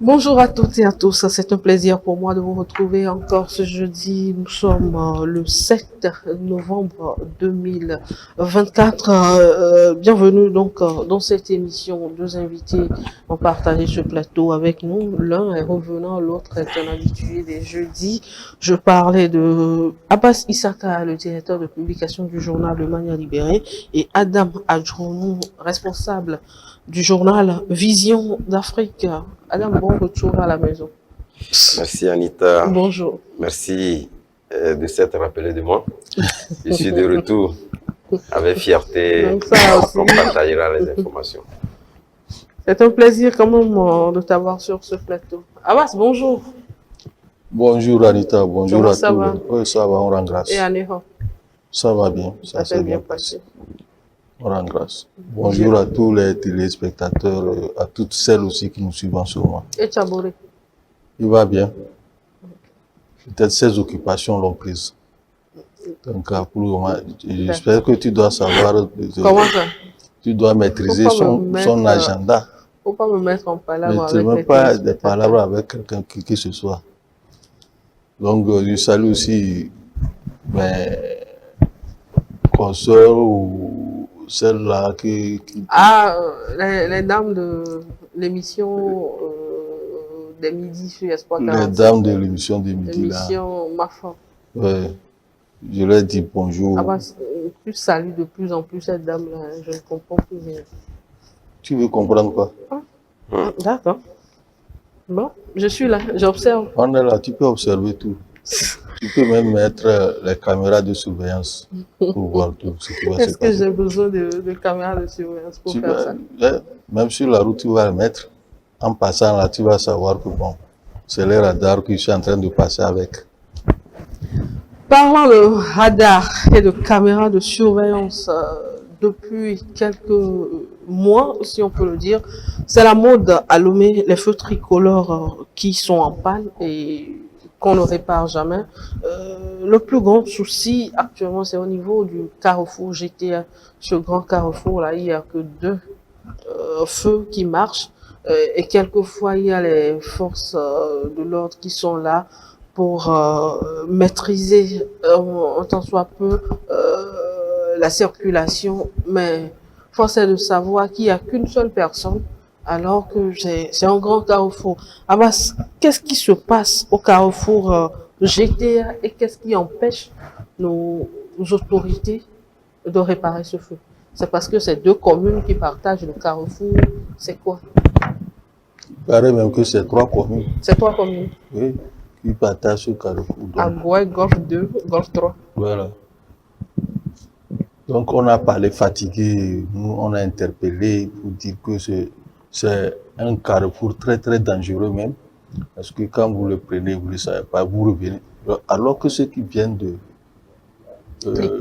Bonjour à toutes et à tous, c'est un plaisir pour moi de vous retrouver encore ce jeudi. Nous sommes le 7 novembre 2024. Bienvenue donc dans cette émission. Deux invités ont partagé ce plateau avec nous. L'un est revenant, l'autre est un habitué des jeudis. Je parlais de Abbas Issaka, le directeur de publication du journal De Manière Libérée, et Adam Adjounou, responsable du journal Vision d'Afrique. Adam, bon retour à la maison. Merci Anita. Bonjour. Merci de s'être rappelé de moi. Je suis de retour avec fierté. Donc ça aussi. On partagera les informations. C'est un plaisir quand même de t'avoir sur ce plateau. Abbas, bonjour. Bonjour Anita, bonjour Comment à ça tous. va? Oui, ça va, on rend grâce. Et Aného, Ça va bien, ça s'est s'est bien passé. On rend grâce. Bonjour à tous les téléspectateurs, à toutes celles aussi qui nous suivent en ce moment. Et Tchabouré? Il va bien. Peut-être ses occupations l'ont prise. Donc, pour le moment, j'espère que tu dois savoir, Comment ça? tu dois maîtriser Faut pas me son mettre, agenda. Faut pas me mettre en Mais palabre tu ne avec mets les pas des téléspectateurs. palabres avec quelqu'un qui ce soit. Donc, je salue aussi mes consoeurs ou celles-là qui Ah, les dames de l'émission des midis sur Espoir les 45. dames de l'émission de midi là. L'émission Ma Foi. Ouais. Je leur dis bonjour. Abbas, tu salues de plus en plus cette dame-là. Je ne comprends plus rien. Tu veux comprendre quoi? D'accord. Bon, je suis là, j'observe. On est là, tu peux observer tout. Tu peux même mettre les caméras de surveillance pour voir tout ce qui va se Est-ce que passer. j'ai besoin de caméras de surveillance pour Tu faire vas- ça? même sur la route, tu vas le mettre. En passant là, tu vas savoir que bon, c'est les radars que je suis en train de passer avec. Parlant de radar et de caméras de surveillance, depuis quelques mois, si on peut le dire, c'est la mode à allumer les feux tricolores qui sont en panne et qu'on ne répare jamais. Le plus grand souci actuellement, c'est au niveau du carrefour GTA. Ce grand carrefour-là, il n'y a que deux feux qui marchent et quelquefois il y a les forces de l'ordre qui sont là pour maîtriser un tant soit peu la circulation, mais force est de savoir qu'il n'y a qu'une seule personne alors que c'est un grand carrefour. Abbas, qu'est-ce qui se passe au carrefour GTA et qu'est-ce qui empêche nos autorités de réparer ce feu? C'est parce que c'est deux communes qui partagent le carrefour. C'est quoi? Il paraît même que c'est 3 communes, C'est trois communes. oui, qui partagent ce carrefour. Donc, Agoué, Golfe 2, Golfe 3. voilà. Donc on a parlé fatigué, nous on a interpellé pour dire que c'est un carrefour très très dangereux même, parce que quand vous le prenez, vous ne le savez pas, vous revenez. Alors que ceux qui viennent du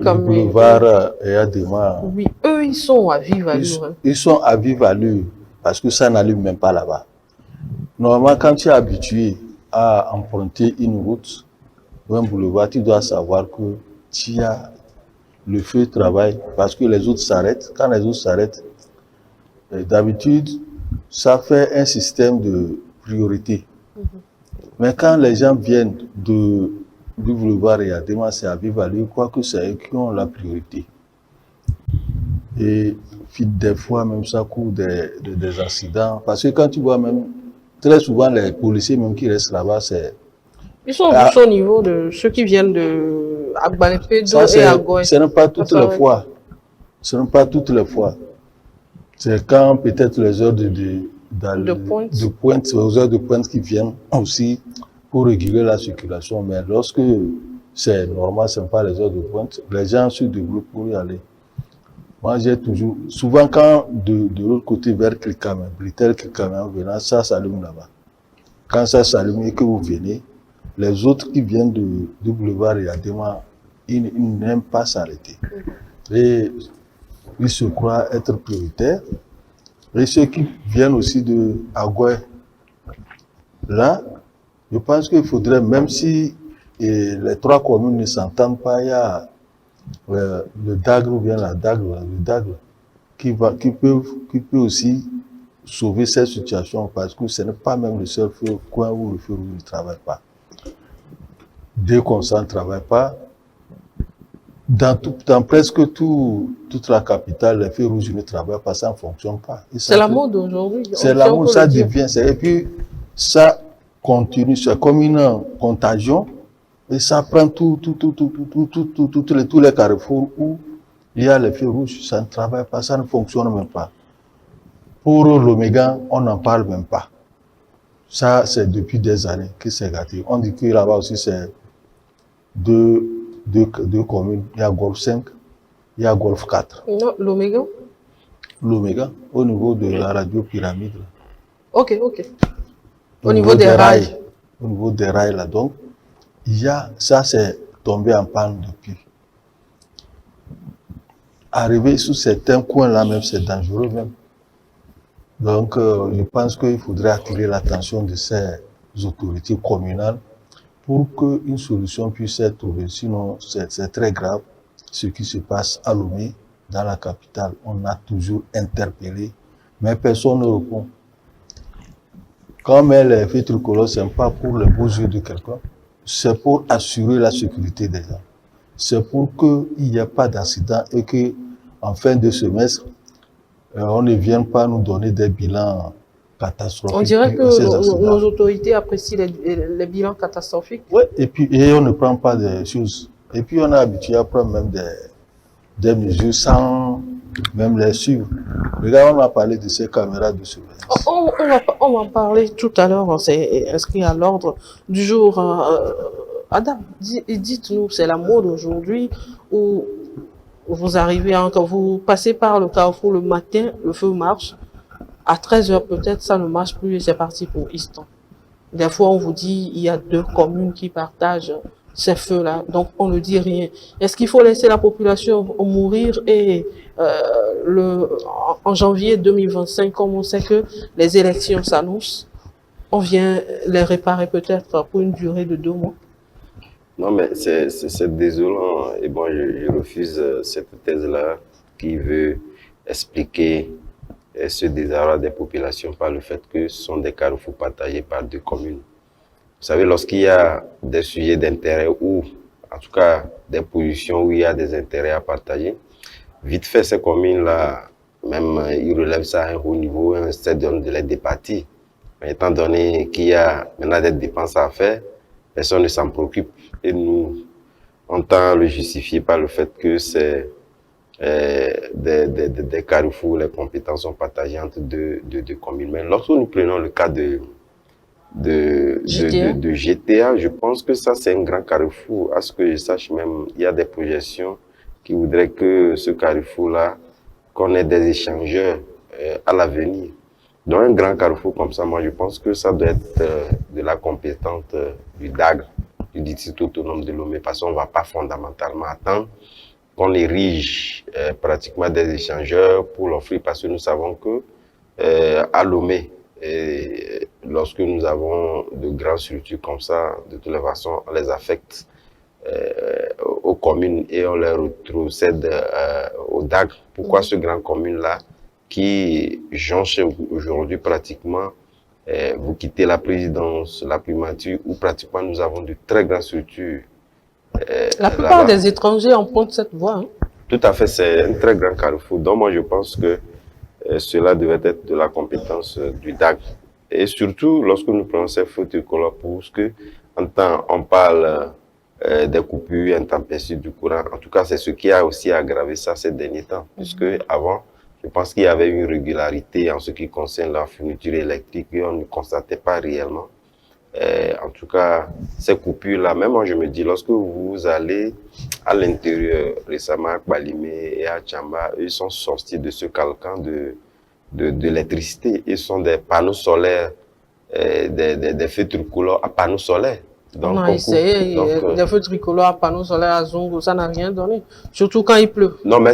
Comme boulevard Eyadema, oui, eux, ils sont à vive allure. Hein. ils sont à vive allure, parce que ça n'allume même pas là-bas. Normalement, quand tu es habitué à emprunter une route ou un boulevard, tu dois savoir que tu as le feu travaille parce que les autres s'arrêtent. Quand les autres s'arrêtent, d'habitude, ça fait un système de priorité. Mais quand les gens viennent du boulevard Eyadema, c'est à vive allure, quoique c'est eux qui ont la priorité. Et des fois, même ça court des accidents. Parce que quand tu vois même, très souvent, les policiers même qui restent là-bas, c'est... Ils sont juste au niveau de ceux qui viennent de Agbanepedo Ça, et Agoy. ce n'est pas toutes les fois. Ce n'est pas toutes les fois. C'est quand peut-être les heures de pointe, aux heures de pointe qui viennent aussi pour réguler la circulation. Mais lorsque c'est normal, ce n'est pas les heures de pointe, les gens se débrouillent pour y aller. Moi, j'ai toujours, souvent quand de l'autre côté vers Krikame, Britel Krikame en venant, ça s'allume là-bas. Quand ça s'allume et que vous venez, les autres qui viennent du boulevard Eyadema, ils n'aiment pas s'arrêter. Et ils se croient être prioritaires. Et ceux qui viennent aussi de Agoué, là, je pense qu'il faudrait, même si les 3 communes ne s'entendent pas, il y a le Dagre ou bien la Dagre, le Dagre, qui peut aussi sauver cette situation parce que ce n'est pas même le seul coin où le feu rouge ne travaille pas. Dès qu'on ne travaille pas, dans presque toute la capitale, les feux rouges ne travaillent pas, ça ne fonctionne pas. C'est la mode aujourd'hui. C'est la mode, ça devient. Et puis, ça continue, c'est comme une contagion, et ça prend tous les carrefours où il y a les feux rouges, ça ne travaille pas, ça ne fonctionne même pas. Pour l'Oméga, on n'en parle même pas. Ça, c'est depuis des années que c'est gâté. On dit que là-bas aussi, c'est deux communes. Il y a Golf 5, il y a Golf 4. Non, l'Oméga? L'Oméga, au niveau de la radio Pyramide. Là. Ok. Au niveau des rails. Au niveau des rails, là. Donc, ça, c'est tombé en panne depuis. Arriver sous certains coins-là, même, c'est dangereux, même. Donc, je pense qu'il faudrait attirer l'attention de ces autorités communales pour qu'une solution puisse être trouvée. Sinon, c'est très grave ce qui se passe à Lomé, dans la capitale. On a toujours interpellé, mais personne ne répond. Quand les feux tricolores, ce n'est pas pour les beaux yeux de quelqu'un, c'est pour assurer la sécurité des gens. C'est pour qu'il n'y ait pas d'accident et qu'en fin de semestre, on ne vienne pas nous donner des bilans catastrophiques. On dirait que nos autorités apprécient les bilans catastrophiques. Oui, et on ne prend pas des choses. Et puis on est habitué à prendre même des mesures sans même les suivre. Regarde, on a parlé de ces caméras de surveillance. On va en parler tout à l'heure, c'est inscrit à l'ordre du jour. Adam, dites-nous, c'est la mode aujourd'hui où vous arrivez, quand vous passez par le carrefour le matin, le feu marche. À 13h peut-être, ça ne marche plus et c'est parti pour Istan. Des fois, on vous dit il y a 2 communes qui partagent ces feux-là, donc on ne dit rien. Est-ce qu'il faut laisser la population mourir et en janvier 2025, comme on sait que les élections s'annoncent, on vient les réparer peut-être pour une durée de 2 mois? Non, mais c'est désolant. Et bon, je refuse cette thèse-là qui veut expliquer ce désarroi des populations par le fait que ce sont des carrefours partagés par 2 communes. Vous savez, lorsqu'il y a des sujets d'intérêt ou, en tout cas, des positions où il y a des intérêts à partager, vite fait, ces communes-là, même, ils relèvent ça à un haut niveau, un stade de les départir. Mais étant donné qu'il y a maintenant des dépenses à faire, personne ne s'en préoccupe. Et nous, on tend à le justifier par le fait que c'est des carrefours, les compétences sont partagées entre deux communes. Mais lorsque nous prenons le cas de GTA, je pense que ça c'est un grand carrefour. À ce que je sache même, il y a des projections qui voudraient que ce carrefour-là, qu'on ait des échangeurs à l'avenir. Dans un grand carrefour comme ça, moi je pense que ça doit être de la compétence du DAG, du district autonome de Lomé, parce qu'on ne va pas fondamentalement attendre qu'on érige pratiquement des échangeurs pour l'offrir, parce que nous savons que à Lomé, lorsque nous avons de grandes structures comme ça, de toutes les façons, on les affecte aux communes et on les retrocède au DAG. Pourquoi ce grand commune-là qui jonche aujourd'hui pratiquement, vous quittez la présidence, la primature, où pratiquement nous avons de très grandes structures. La plupart des étrangers empruntent cette voie. Hein? Tout à fait, c'est un très grand carrefour. Donc moi je pense que cela devait être de la compétence du DAG. Et surtout lorsque nous prenons ces feux tricolores, parce que on parle des coupures intempestives du courant. En tout cas, c'est ce qui a aussi aggravé ça ces derniers temps. Puisque avant, je pense qu'il y avait une régularité en ce qui concerne la fourniture électrique et on ne constatait pas réellement. En tout cas, ces coupures-là, même moi je me dis, lorsque vous allez à l'intérieur, récemment à Balimé et à Tchamba, ils sont sortis de ce carcan de l'électricité. Ils sont des panneaux solaires, des feux tricolores à panneaux solaires. Donc, on a essayé, des feux tricolores à panneaux solaires à Zongo, ça n'a rien donné, surtout quand il pleut. Non, mais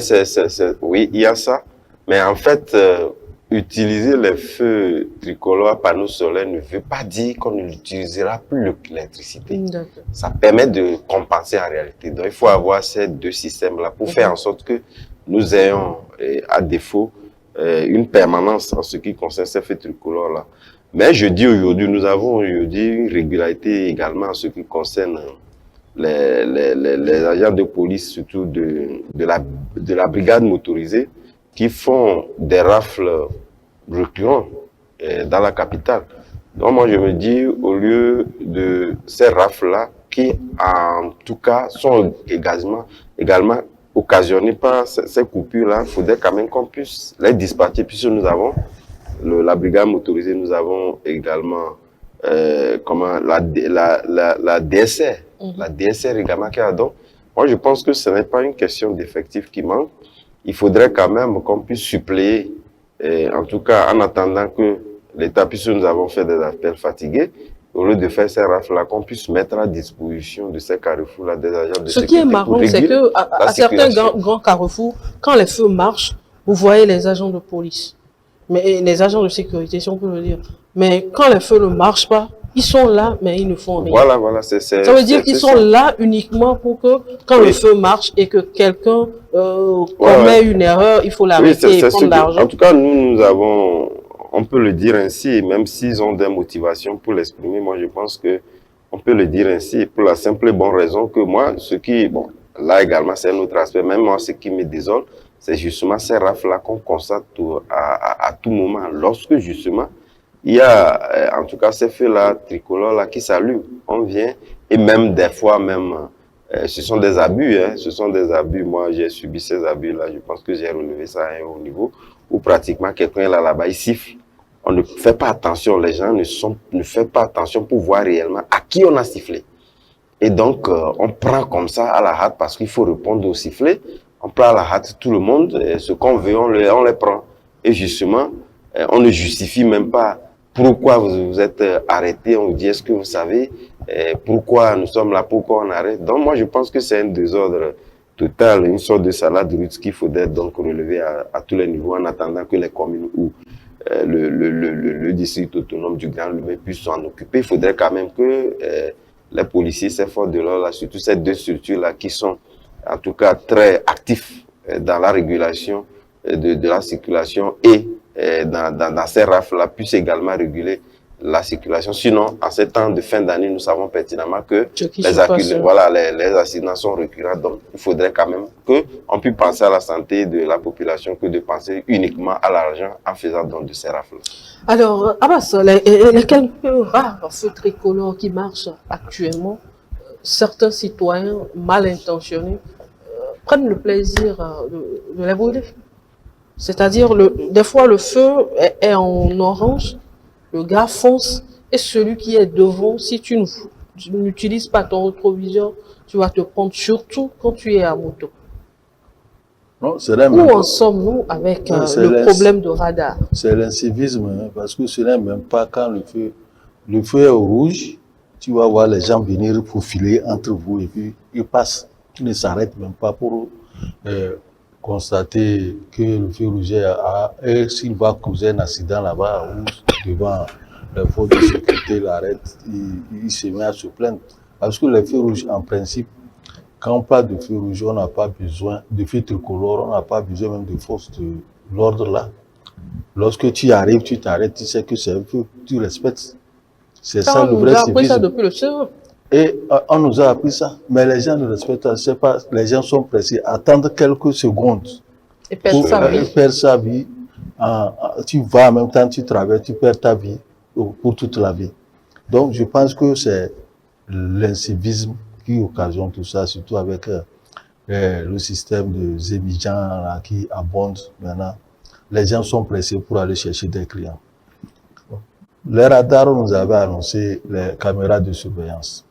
oui, il y a ça. Mais en fait, utiliser les feux tricolores à panneaux solaires ne veut pas dire qu'on n'utilisera plus l'électricité. Ça permet de compenser en réalité. Donc, il faut avoir ces 2 systèmes-là pour faire en sorte que nous ayons, à défaut, une permanence en ce qui concerne ces feux tricolores-là. Mais je dis aujourd'hui, nous avons une régularité également en ce qui concerne les agents de police, surtout de la brigade motorisée, qui font des rafles récurrents dans la capitale. Donc moi je me dis, au lieu de ces rafles-là, qui en tout cas sont également occasionnées par ces coupures-là, il faudrait quand même qu'on puisse les dispatcher, puisque nous avons la brigade motorisée, nous avons également la DSR, la DSR également qui a. Donc moi je pense que ce n'est pas une question d'effectifs qui manque, il faudrait quand même qu'on puisse suppléer, en tout cas en attendant que l'État, puisque nous avons fait des appels fatigués, au lieu de faire ces rafles-là, qu'on puisse mettre à disposition de ces carrefours-là des agents de sécurité. Ce qui est marrant, c'est qu'à certains grands carrefours, quand les feux marchent, vous voyez les agents de police, mais les agents de sécurité, si on peut le dire. Mais quand les feux ne marchent pas, ils sont là, mais ils ne font rien. Voilà. Ça veut dire qu'ils sont là uniquement pour que, quand le feu marche et que quelqu'un commet une erreur, il faut l'arrêter et prendre l'argent. En tout cas, nous avons... On peut le dire ainsi, même s'ils ont des motivations pour l'exprimer, moi je pense que on peut le dire ainsi, pour la simple et bonne raison que moi, là également c'est un autre aspect, même moi ce qui me désole, c'est justement ces rafles-là qu'on constate à tout moment, lorsque justement il y a en tout cas ces feux-là, tricolores-là qui s'allument, on vient, et même des fois même, ce sont des abus, moi j'ai subi ces abus-là, je pense que j'ai relevé ça à un haut niveau, où pratiquement quelqu'un est là-bas, il siffle. On ne fait pas attention, les gens ne font pas attention pour voir réellement à qui on a sifflé. Et donc, on prend comme ça à la hâte parce qu'il faut répondre au sifflet. On prend à la hâte tout le monde, et ce qu'on veut, on les prend. Et justement, on ne justifie même pas pourquoi vous êtes arrêté. On vous dit, est-ce que vous savez pourquoi nous sommes là, pourquoi on arrête. Donc moi, je pense que c'est un désordre total, une sorte de salade russe qu'il faudrait donc relever à tous les niveaux en attendant que les communes ou le district autonome du Grand Lomé puisse s'en occuper. Il faudrait quand même que les policiers, ces forces de l'ordre, surtout ces deux structures-là qui sont en tout cas très actifs dans la régulation de la circulation et dans ces rafles-là puissent également réguler la circulation. Sinon, en ces temps de fin d'année, nous savons pertinemment que les accidents sont récurrents. Donc, il faudrait quand même qu'on puisse penser à la santé de la population que de penser uniquement à l'argent en faisant don de ces rafles. Alors, Abbas, les quelques rares feux tricolores qui marchent actuellement, certains citoyens mal intentionnés prennent le plaisir de les brûler. C'est-à-dire, des fois, le feu est en orange, le gars fonce, et celui qui est devant, si tu n'utilises pas ton rétroviseur, tu vas te prendre, surtout quand tu es à moto. Non, où en sommes-nous avec le problème de radar? C'est l'incivisme, hein, parce que ce n'est même pas quand le feu est au rouge, tu vas voir les gens venir faufiler entre vous et puis ils passent. Ils ne s'arrêtent même pas pour constater que le feu rouge et s'il va causer un accident là-bas ou devant les forces de sécurité l'arrête, il se met à se plaindre. Parce que les feux rouges, en principe, quand on parle de feu rouge, on n'a pas besoin de feu tricolore, on n'a pas besoin même de force de l'ordre là. Lorsque tu arrives, tu t'arrêtes, tu sais que c'est un feu, tu respectes. C'est ça le vrai civisme. On nous a appris ça depuis le CE. Et on nous a appris ça, mais les gens ne respectent pas, les gens sont pressés, attendre quelques secondes. Et perdre sa vie. Perdre sa vie. Tu vas en même temps, tu traverses, tu perds ta vie pour toute la vie. Donc je pense que c'est l'incivisme qui occasionne tout ça, surtout avec le système de Zémidjan qui abonde maintenant. Les gens sont pressés pour aller chercher des clients. Les radars, on nous avait annoncé les caméras de surveillance.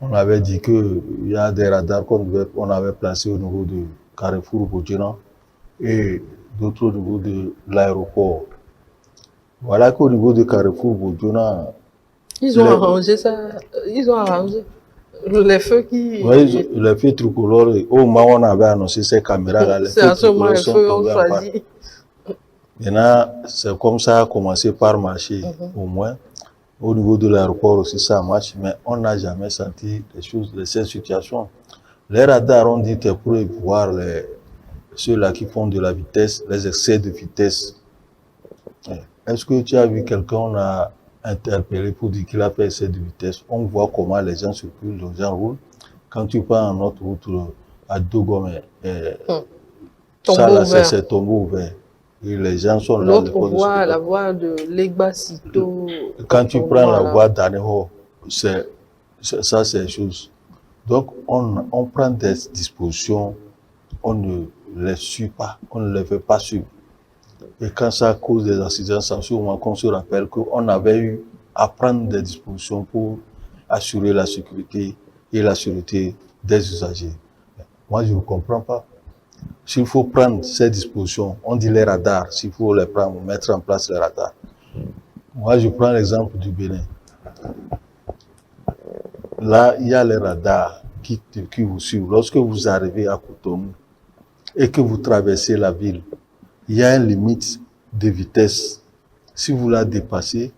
On avait dit qu'il y a des radars qu'on avait placés au niveau de Carrefour Bodjena et d'autres au niveau de l'aéroport. Voilà qu'au niveau de Carrefour Bodjena... Ils ont arrangé ça, ils ont arrangé les feux qui... Oui, les feux tricolores, au moment où on avait annoncé ces caméras-là, c'est à ce moment les feux ont choisi. Maintenant, c'est comme ça a commencé par marcher, au moins. Au niveau de l'aéroport aussi, ça marche, mais on n'a jamais senti des choses de cette situation. Les radars ont dit pour voir ceux-là qui font de la vitesse, les excès de vitesse. Est-ce que tu as vu quelqu'un, on a interpellé pour dire qu'il a fait excès de vitesse? On voit comment les gens circulent, les gens roulent. Quand tu pars en autre route à Dogome, ça là, c'est tombeau ouvert. Et les gens sont là. L'autre voie, la voie de Legba-Sito. Quand tu prends la voie d'Aneho, ça c'est chose. Donc on prend des dispositions, on ne les suit pas, on ne les fait pas suivre. Et quand ça cause des accidents, c'est souvent qu'on se rappelle qu'on avait eu à prendre des dispositions pour assurer la sécurité et la sûreté des usagers. Moi, je ne comprends pas. S'il faut prendre ces dispositions, on dit les radars, s'il faut les prendre, mettre en place les radars. Moi, je prends l'exemple du Bénin. Là, il y a les radars qui vous suivent. Lorsque vous arrivez à Cotonou et que vous traversez la ville, il y a une limite de vitesse. Si vous la dépassez,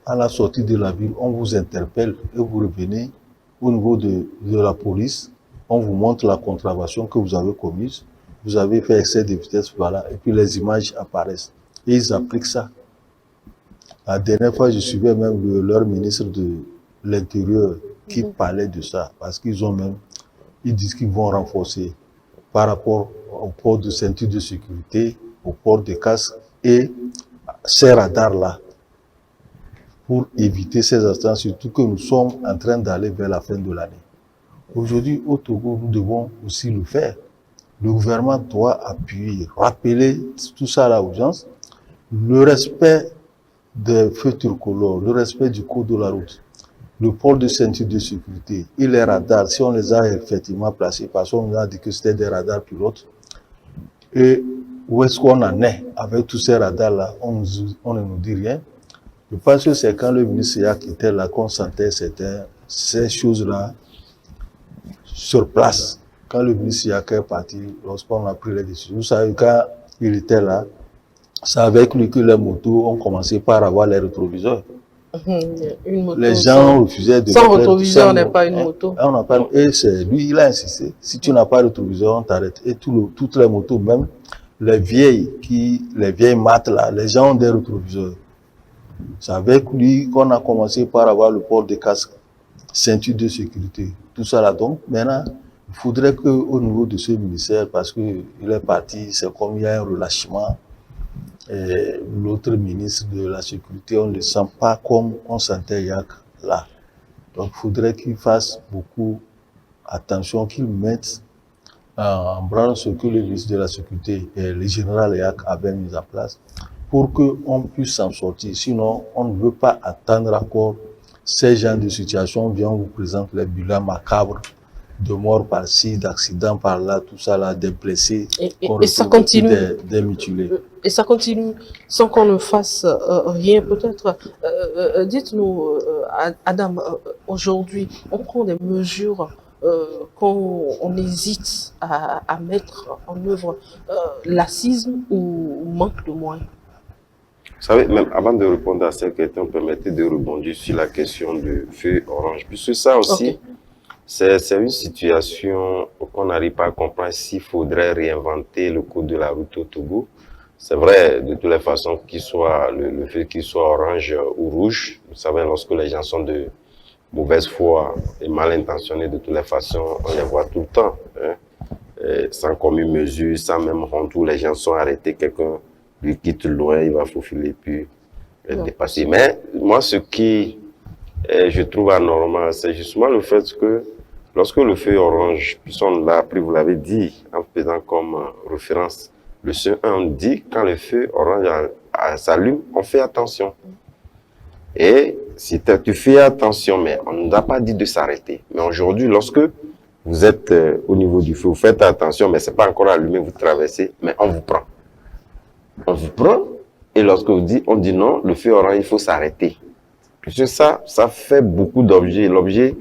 à la sortie de la ville, on vous interpelle et vous revenez au niveau de la police. On vous montre la contravention que vous avez commise. Vous avez fait excès de vitesse, voilà. Et puis les images apparaissent. Et ils appliquent ça. La dernière fois, je suivais même leur ministre de l'Intérieur qui parlait de ça. Parce qu'ils ont même, ils disent qu'ils vont renforcer par rapport au port de ceinture de sécurité, au port de casque et ces radars-là pour éviter ces accidents, surtout que nous sommes en train d'aller vers la fin de l'année. Aujourd'hui, au Togo, nous devons aussi le faire. Le gouvernement doit appuyer, rappeler tout ça à l'urgence, le respect des feux tricolores, le respect du code de la route, le port de ceinture de sécurité et les radars, si on les a effectivement placés, parce qu'on a dit que c'était des radars pilotes, et où est-ce qu'on en est avec tous ces radars-là, on ne nous dit rien. Je pense que c'est quand le ministre Yak était là qu'on sentait ces choses-là sur place. Quand le ministre Yak est parti, lorsqu'on a pris les décisions, vous savez, quand il était là, c'est avec lui que les motos ont commencé par avoir les rétroviseurs. Une moto les gens refusaient de sans rétroviseur n'est pas une moto. Et c'est lui, il a insisté. Si tu n'as pas de rétroviseur, on t'arrête. Et toutes les motos, même les vieilles maths là, les gens ont des rétroviseurs. C'est avec lui qu'on a commencé par avoir le port de casque, ceinture de sécurité, tout ça là. Donc maintenant, il faudrait qu'au niveau de ce ministère, parce qu'il est parti, c'est comme il y a un relâchement. L'autre ministre de la sécurité, on ne le sent pas comme on sentait Yak là. Donc il faudrait qu'il fasse beaucoup attention, qu'il mette en branle ce que le ministre de la sécurité et le général Yak avait mis en place pour qu'on puisse s'en sortir. Sinon, on ne veut pas attendre encore ces genres de situations. On vient, on vous présente les bilans macabres de morts par-ci, d'accidents par-là, tout ça là, des blessés, et ça continue, des mutilés. Et ça continue sans qu'on ne fasse rien peut-être. Dites-nous, Adam, aujourd'hui, on prend des mesures quand on hésite à mettre en œuvre laxisme ou manque de moyens. Vous savez, même avant de répondre à cette question, permettez de rebondir sur la question du feu orange. Puisque ça aussi, c'est une situation qu'on n'arrive pas à comprendre s'il faudrait réinventer le code de la route au Togo. C'est vrai, de toutes les façons, qu'il soit le feu qu'il soit orange ou rouge. Vous savez, lorsque les gens sont de mauvaise foi et mal intentionnés, de toutes les façons, on les voit tout le temps. Hein, sans commune mesure, sans même rond où les gens sont arrêtés, quelqu'un lui quitte loin, il va faufiler puis dépasser. Mais moi, ce qui je trouve anormal, c'est justement le fait que lorsque le feu orange, puis on l'a appris, vous l'avez dit, en faisant comme référence, le CE1, on dit quand le feu orange s'allume, on fait attention. Et si tu fais attention, mais on ne nous a pas dit de s'arrêter. Mais aujourd'hui, lorsque vous êtes au niveau du feu, vous faites attention, mais ce n'est pas encore allumé, vous traversez, mais on vous prend. On vous prend, et lorsque on dit non, le feu orange, il faut s'arrêter. Puisque ça fait beaucoup d'objets, l'objet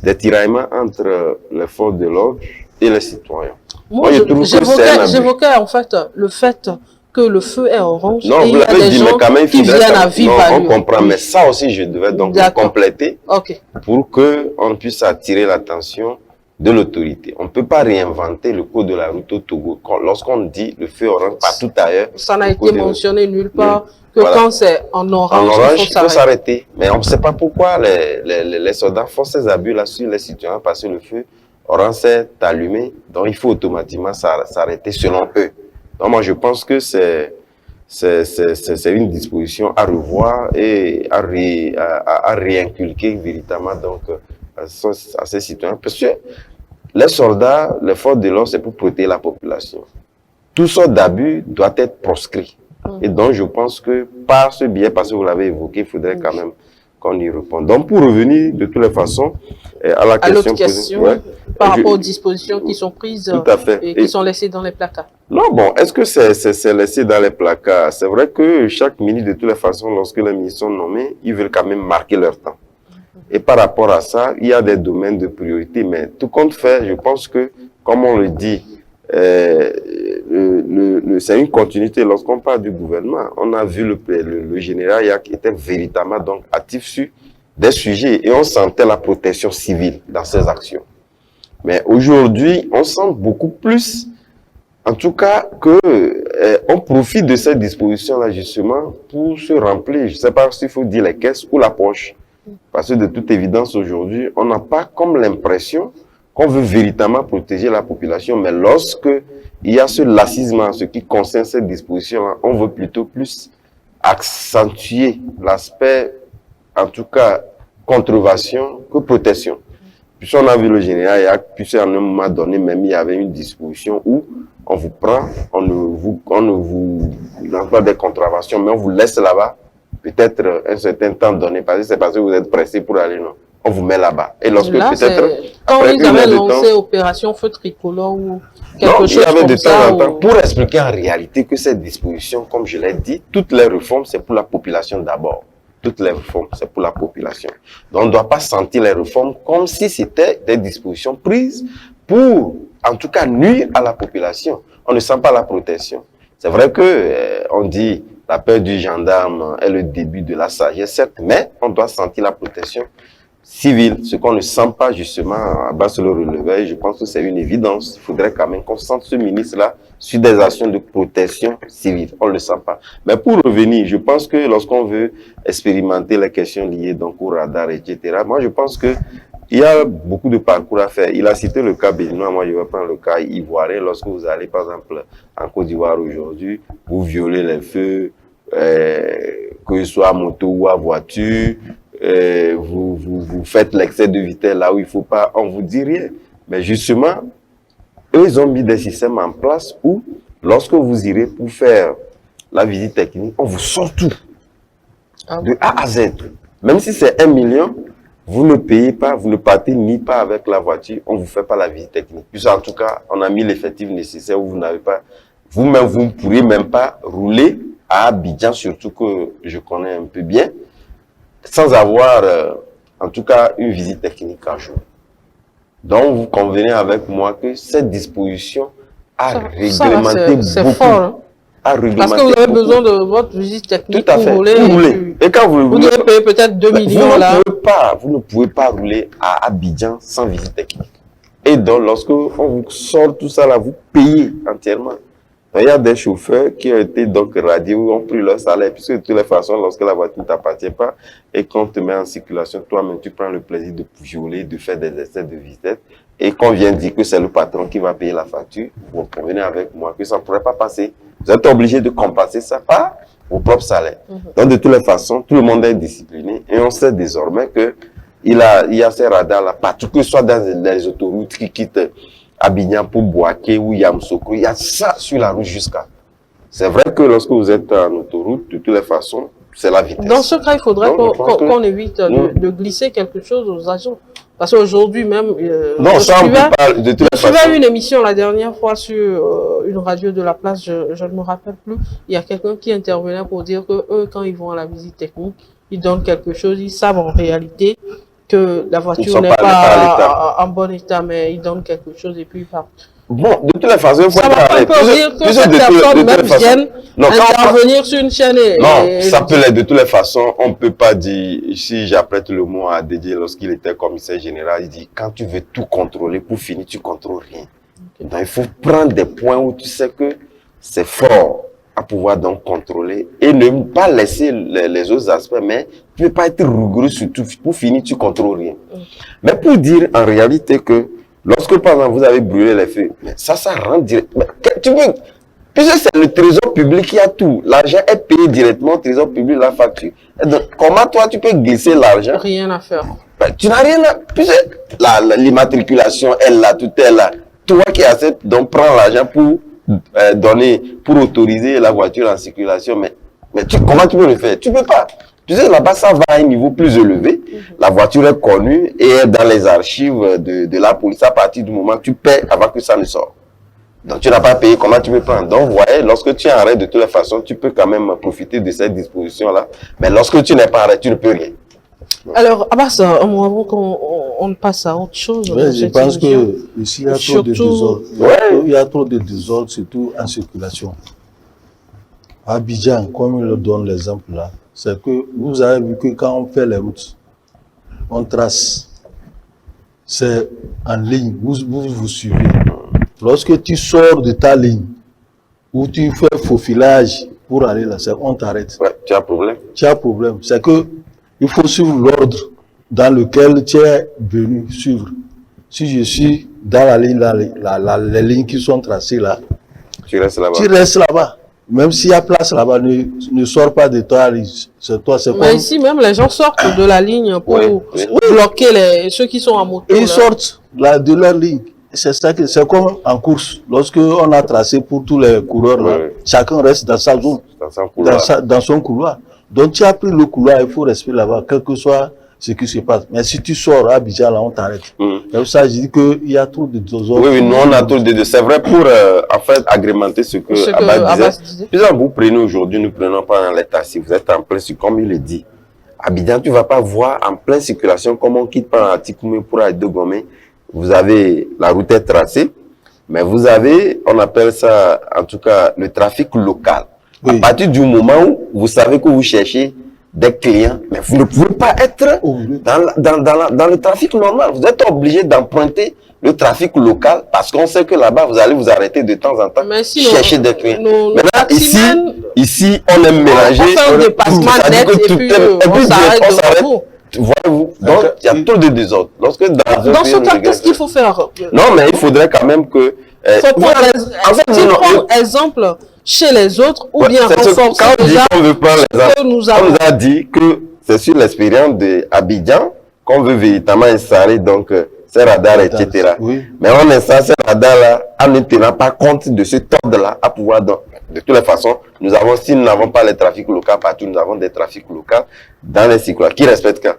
des tiraillements entre les forces de l'ordre et les citoyens. Moi, j'évoquais en fait le fait que le feu est orange non, et il y a des gens qui viennent à vivre à lui. On comprend, mais ça aussi, je devais donc compléter pour qu'on puisse attirer l'attention de l'autorité. On ne peut pas réinventer le code de la route au Togo. Lorsqu'on dit le feu orange partout ailleurs, ça n'a été mentionné nulle part que voilà. Quand c'est en orange, il faut s'arrêter. Mais on ne sait pas pourquoi les soldats font ces abus-là sur les citoyens parce que le feu orange s'est allumé. Donc il faut automatiquement s'arrêter selon eux. Donc moi je pense que c'est une disposition à revoir et à réinculquer véritablement donc, à ces citoyens. Parce que les soldats, les forces de l'ordre, c'est pour protéger la population. Tout sorte d'abus doit être proscrit. Et donc, je pense que par ce biais, parce que vous l'avez évoqué, il faudrait quand même qu'on y réponde. Donc, pour revenir de toutes les façons à la question, par rapport aux dispositions qui sont prises et qui sont laissées dans les placards. Non, bon, est-ce que c'est laissé dans les placards? C'est vrai que chaque ministre, de toutes les façons, lorsque les ministres sont nommés, ils veulent quand même marquer leur temps. Et par rapport à ça, il y a des domaines de priorité, mais tout compte fait, je pense que, comme on le dit, c'est une continuité. Lorsqu'on parle du gouvernement, on a vu le général Yak était véritablement donc actif sur des sujets et on sentait la protection civile dans ses actions. Mais aujourd'hui, on sent beaucoup plus, en tout cas, que on profite de cette disposition-là justement pour se remplir. Je ne sais pas s'il faut dire les caisses ou la poche. Parce que de toute évidence, aujourd'hui, on n'a pas comme l'impression qu'on veut véritablement protéger la population, mais lorsque il y a ce laxisme en ce qui concerne cette disposition-là, on veut plutôt plus accentuer l'aspect, en tout cas, conservation que protection. Puis on a vu le général Yak, puis à un moment donné, même il y avait une disposition où on vous prend, on ne vous donne pas des contraventions, mais on vous laisse là-bas. Peut-être un certain temps donné, parce que c'est parce que vous êtes pressé pour aller, non. On vous met là-bas. Et lorsque peut-être... Quand ils avaient lancé Opération Feu Tricolore ou quelque chose comme ça... de temps en temps, pour expliquer en réalité que cette disposition, comme je l'ai dit, toutes les réformes, c'est pour la population d'abord. Toutes les réformes, c'est pour la population. Donc on ne doit pas sentir les réformes comme si c'était des dispositions prises pour, en tout cas, nuire à la population. On ne sent pas la protection. C'est vrai que on dit... La peur du gendarme est le début de la sagesse, certes, mais on doit sentir la protection civile, ce qu'on ne sent pas justement à bas sur le relevé. Je pense que c'est une évidence. Il faudrait quand même qu'on sente ce ministre-là sur des actions de protection civile. On ne le sent pas. Mais pour revenir, je pense que lorsqu'on veut expérimenter les questions liées donc au radar, etc., moi je pense que il y a beaucoup de parcours à faire. Il a cité le cas béninois, moi je vais prendre le cas ivoirien. Lorsque vous allez par exemple en Côte d'Ivoire aujourd'hui, vous violez les feux, que ce soit à moto ou à voiture, vous faites l'excès de vitesse là où il ne faut pas, on ne vous dit rien. Mais justement, eux, ils ont mis des systèmes en place où, lorsque vous irez pour faire la visite technique, on vous sort tout. De A à Z. Même si c'est 1 million, vous ne payez pas, vous ne partez ni pas avec la voiture, on ne vous fait pas la visite technique. Puis en tout cas, on a mis l'effectif nécessaire où vous n'avez pas, vous-même, vous ne pourriez même pas rouler à Abidjan, surtout que je connais un peu bien, sans avoir, en tout cas, une visite technique à jour. Donc, vous convenez avec moi que cette disposition a réglementé beaucoup. Fort, hein? Parce que vous avez besoin de votre visite technique pour rouler. Et quand vous devez payer peut-être 2 millions là. Vous ne pouvez pas rouler à Abidjan sans visite technique. Et donc, lorsque on vous sort tout ça là, vous payez entièrement. Donc, il y a des chauffeurs qui ont été donc radiés ou ont pris leur salaire, puisque de toutes les façons, lorsque la voiture ne t'appartient pas et qu'on te met en circulation, toi-même, tu prends le plaisir de violer, de faire des excès de vitesse, et qu'on vient dire que c'est le patron qui va payer la facture, vous convenez avec moi que ça ne pourrait pas passer. Vous êtes obligé de compenser ça par vos propres salaires. Donc, de toutes les façons, tout le monde est discipliné et on sait désormais que il y a ces radars-là partout, que ce soit dans les autoroutes qui quittent Abidjan pour Boaké ou Yamoussoukro, il y a ça sur la route jusqu'à. C'est vrai que lorsque vous êtes en autoroute, de toutes les façons, c'est la vitesse. Dans ce cas, il faudrait qu'on évite de glisser quelque chose aux agents. Parce qu'aujourd'hui même, je suivais une émission la dernière fois sur une radio de la place, je ne me rappelle plus. Il y a quelqu'un qui intervenait pour dire que eux, quand ils vont à la visite technique, ils donnent quelque chose, ils savent en réalité que la voiture n'est pas en bon état, mais ils donnent quelque chose et puis ils partent. Bon, de toutes les façons, il faut ça va pas un peu dire que cette personne même vienne intervenir sur une chaîne non, ça peut l'être de toutes les façons. On ne peut pas dire, si j'apprête le mot à Dédié lorsqu'il était commissaire général, il dit, quand tu veux tout contrôler, pour finir, tu ne contrôles rien. Donc, il faut prendre des points où tu sais que c'est fort à pouvoir donc contrôler et ne pas laisser les autres aspects, mais tu ne peux pas être rigoureux sur tout. Pour finir, tu ne contrôles rien. Mais pour dire en réalité que lorsque, par exemple, vous avez brûlé les feux, ça rentre direct. Tu veux, puisque c'est le trésor public qui a tout. L'argent est payé directement au trésor public, la facture. Donc, comment toi, tu peux glisser l'argent? Rien à faire. Tu n'as rien à... Puisque l'immatriculation est là, tout est là. Toi qui acceptes, donc prends l'argent pour pour autoriser la voiture en circulation. Mais comment tu peux le faire? Tu ne peux pas. Tu sais, là-bas, ça va à un niveau plus élevé. La voiture est connue et est dans les archives de la police à partir du moment que tu paies avant que ça ne sorte. Donc, tu n'as pas payé, comment tu peux prendre? Donc, vous voyez, lorsque tu es en règle de toutes les façons, tu peux quand même profiter de cette disposition-là. Mais lorsque tu n'es pas en règle, tu ne peux rien. Alors, Abbas, avant qu'on passe à autre chose. Ouais, je pense que ici, il y a trop de désordre. Il y a trop de désordre, surtout en circulation. À Abidjan, comme il le donne l'exemple là, c'est que vous avez vu que quand on fait les routes, on trace. C'est en ligne, vous suivez. Lorsque tu sors de ta ligne, ou tu fais faufilage pour aller là, on t'arrête. Ouais, tu as problème. Tu as problème. C'est que il faut suivre l'ordre dans lequel tu es venu suivre. Si je suis dans la ligne, les lignes qui sont tracées là, tu restes là-bas. Tu restes là-bas. Même s'il y a place là-bas, ne sors pas de toi. C'est toi, c'est mais ici même, les gens sortent de la ligne pour bloquer ceux qui sont en moto. Ils sortent de leur ligne. C'est ça que c'est comme en course. Lorsque on a tracé pour tous les coureurs, là, chacun reste dans sa zone, dans son couloir. Donc tu as pris le couloir, il faut rester là-bas, quel que soit ce qui se passe. Mais si tu sors à Abidjan, là, on t'arrête. Comme ça, je dis qu'il y a trop de désordre. Oui, nous on a trop de désordre. C'est vrai pour en fait agrémenter ce que Abbas disait. Puis vous prenez aujourd'hui, nous prenons pas les taxis. Vous êtes en plein, comme il le dit. Abidjan, tu ne vas pas voir en pleine circulation comme on quitte par Atikoumé pour aller de Gomé. Vous avez, la route est tracée, mais vous avez, on appelle ça, en tout cas, le trafic local. Oui. À partir du moment où vous savez que vous cherchez des clients, mais vous ne pouvez pas être dans le trafic normal. Vous êtes obligé d'emprunter le trafic local parce qu'on sait que là-bas, vous allez vous arrêter de temps en temps, chercher des clients. Maintenant, ici, on aime mélanger. On fait un dépassement net et puis on s'arrête. Voyez-vous, donc il y a trop de désordre. Lorsque dans ce cas, qu'est-ce qu'il faut faire? Non, mais il faudrait quand même que... prendre exemple chez les autres ou bien renforcer déjà on veut prendre l'exemple, on nous a dit que c'est sur l'expérience d'Abidjan qu'on veut véritablement installer donc ces radars, etc. Oui. Mais on installe ces radars-là en ne tenant pas compte de ce ordre-là à pouvoir... Donc, de toutes les façons, nous avons, si nous n'avons pas les trafics locaux partout, nous avons des trafics locaux dans les circulations. Qui respecte quoi?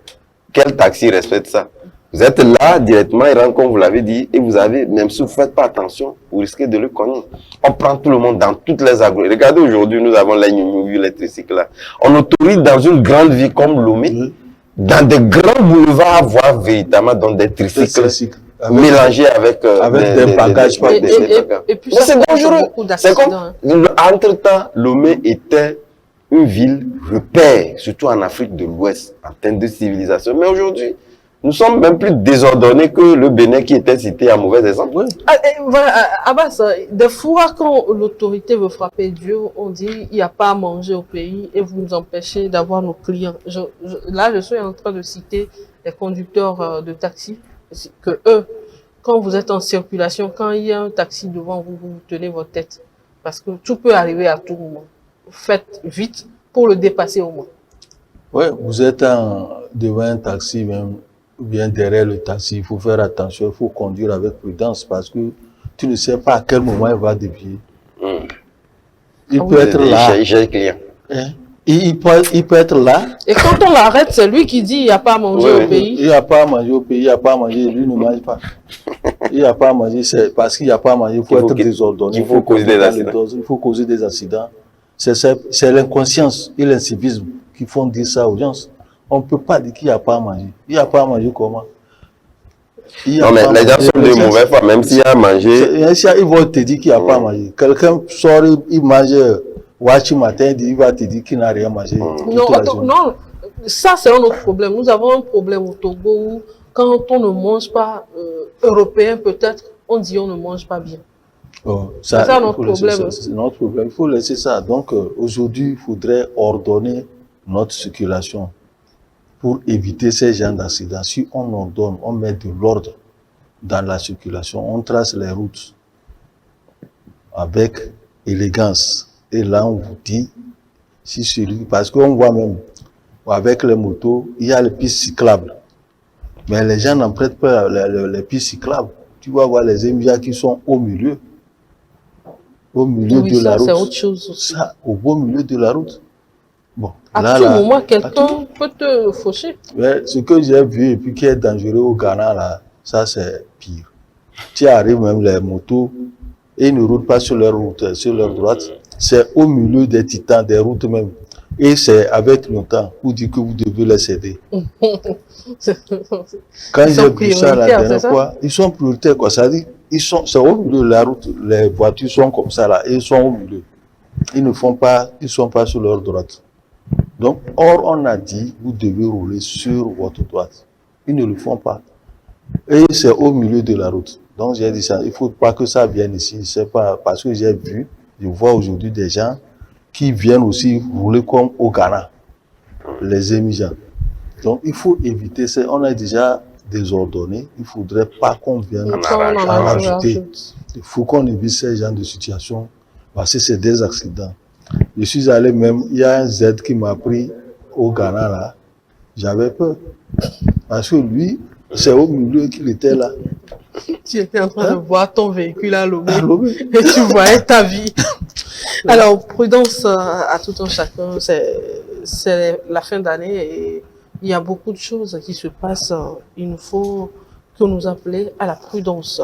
Quel taxi respecte ça? Vous êtes là directement, il rentre comme vous l'avez dit, et vous avez, même si vous ne faites pas attention, vous risquez de le cogner. On prend tout le monde dans toutes les agro. Regardez aujourd'hui, nous avons les Nyunyugu, les tricycles là. On autorise dans une grande ville comme Lomé, dans des grands boulevards, à voir véritablement dans des tricycles mélangés avec des bagages. Et puis c'est dangereux. C'est comme, entre-temps, Lomé était une ville repère, surtout en Afrique de l'Ouest, en termes de civilisation. Mais aujourd'hui, nous sommes même plus désordonnés que le Bénin qui était cité à mauvais exemple. Oui. Abbas, des fois, quand l'autorité veut frapper Dieu, on dit il n'y a pas à manger au pays et vous nous empêchez d'avoir nos clients. Là, je suis en train de citer les conducteurs de taxi, que eux, quand vous êtes en circulation, quand il y a un taxi devant vous, vous tenez votre tête. Parce que tout peut arriver à tout moment. Faites vite pour le dépasser au moins. Oui, vous êtes devant un taxi même. Ou bien derrière le taxi, il faut faire attention, il faut conduire avec prudence parce que tu ne sais pas à quel moment il va dévier. Il peut être là. Il peut être là. Et quand on l'arrête, c'est lui qui dit il n'y a pas à manger au pays. Il n'y a pas à manger au pays, il n'y a pas à manger, lui ne mange pas. Il n'y a pas à manger, c'est parce qu'il n'y a pas à manger, il faut être désordonné. Il faut causer des accidents. Il faut causer des accidents. C'est l'inconscience et l'incivisme qui font dire ça aux gens. On ne peut pas dire qu'il n'y a pas à manger. Il n'y a pas à manger comment? Non, mais les gens sont de mauvaise foi, même s'il y a à manger. Ils vont te dire qu'il n'y a pas à manger. Quelqu'un sort, il mange Wachi matin, il va te dire qu'il n'a rien mangé. Non, ça c'est un autre problème. Nous avons un problème au Togo où quand on ne mange pas européen, peut-être, on dit on ne mange pas bien. C'est ça notre problème. C'est notre problème. Il faut laisser ça. Donc aujourd'hui, il faudrait ordonner notre circulation pour éviter ces genres d'accidents. Si on ordonne, on met de l'ordre dans la circulation, on trace les routes avec élégance. Et là, on vous dit, si celui, parce qu'on voit même, avec les motos, il y a les pistes cyclables. Mais les gens n'en prêtent pas les pistes cyclables. Tu vas voir les émigrants qui sont au milieu. Au milieu de la route. C'est autre chose aussi. Ça, au beau milieu de la route. Bon, à tout moment, quelqu'un peut te faucher. Mais ce que j'ai vu et puis qui est dangereux au Ghana, là, ça c'est pire. Tu arrives même les motos et ils ne roulent pas sur leur route, sur leur droite. C'est au milieu des titans, des routes même. Et c'est avec le temps pour dire que vous devez les céder. Quand j'ai vu ça la dernière fois, ils sont prioritaires, quoi. Ça dit, c'est au milieu de la route, les voitures sont comme ça là, et ils sont au milieu. Ils ne sont pas sur leur droite. Donc, or, on a dit, vous devez rouler sur votre droite. Ils ne le font pas. Et c'est au milieu de la route. Donc, j'ai dit ça, il ne faut pas que ça vienne ici. C'est pas parce que j'ai vu, je vois aujourd'hui des gens qui viennent aussi rouler comme au Ghana, les émigrants. Donc, il faut éviter ça. On a déjà désordonné. Il ne faudrait pas qu'on vienne en rajouter. Il faut qu'on évite ces genres de situations parce que c'est des accidents. Je suis allé même, il y a un Z qui m'a pris au Ghana là. J'avais peur. Parce que lui, c'est au milieu qu'il était là. Tu étais en train de voir ton véhicule à Lomé et tu voyais ta vie. Alors, prudence à tout un chacun. C'est la fin d'année et il y a beaucoup de choses qui se passent. Il nous faut que nous appeler à la prudence.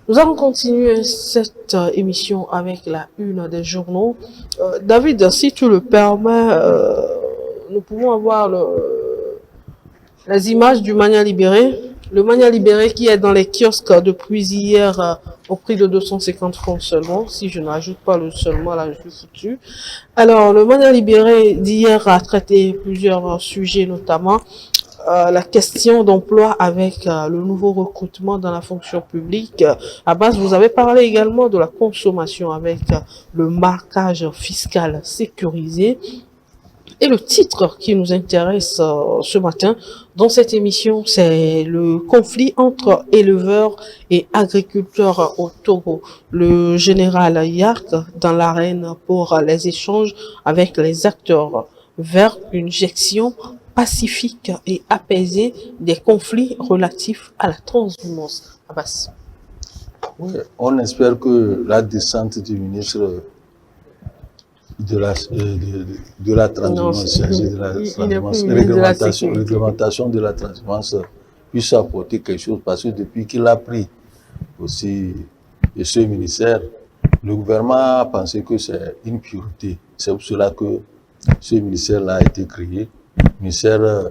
Nous allons continuer cette émission avec la une des journaux. David, si tu le permets, nous pouvons avoir les images du Mania Libéré. Le Mania Libéré qui est dans les kiosques depuis hier au prix de 250 francs seulement. Si je n'ajoute pas le seulement, là je suis foutu. Alors, le Mania Libéré d'hier a traité plusieurs sujets, notamment la question d'emploi avec le nouveau recrutement dans la fonction publique. Abbas, vous avez parlé également de la consommation avec le marquage fiscal sécurisé. Et le titre qui nous intéresse ce matin dans cette émission, c'est le conflit entre éleveurs et agriculteurs au Togo. Le général Yark dans l'arène pour les échanges avec les acteurs vers une gestion pacifique et apaisée des conflits relatifs à la transhumance. Abbas. Oui, on espère que la descente du ministre de la transhumance, réglementation de la transhumance puisse apporter quelque chose, parce que depuis qu'il a pris aussi ce ministère, le gouvernement a pensé que c'est une priorité. C'est pour cela que ce ministère-là a été créé, ministère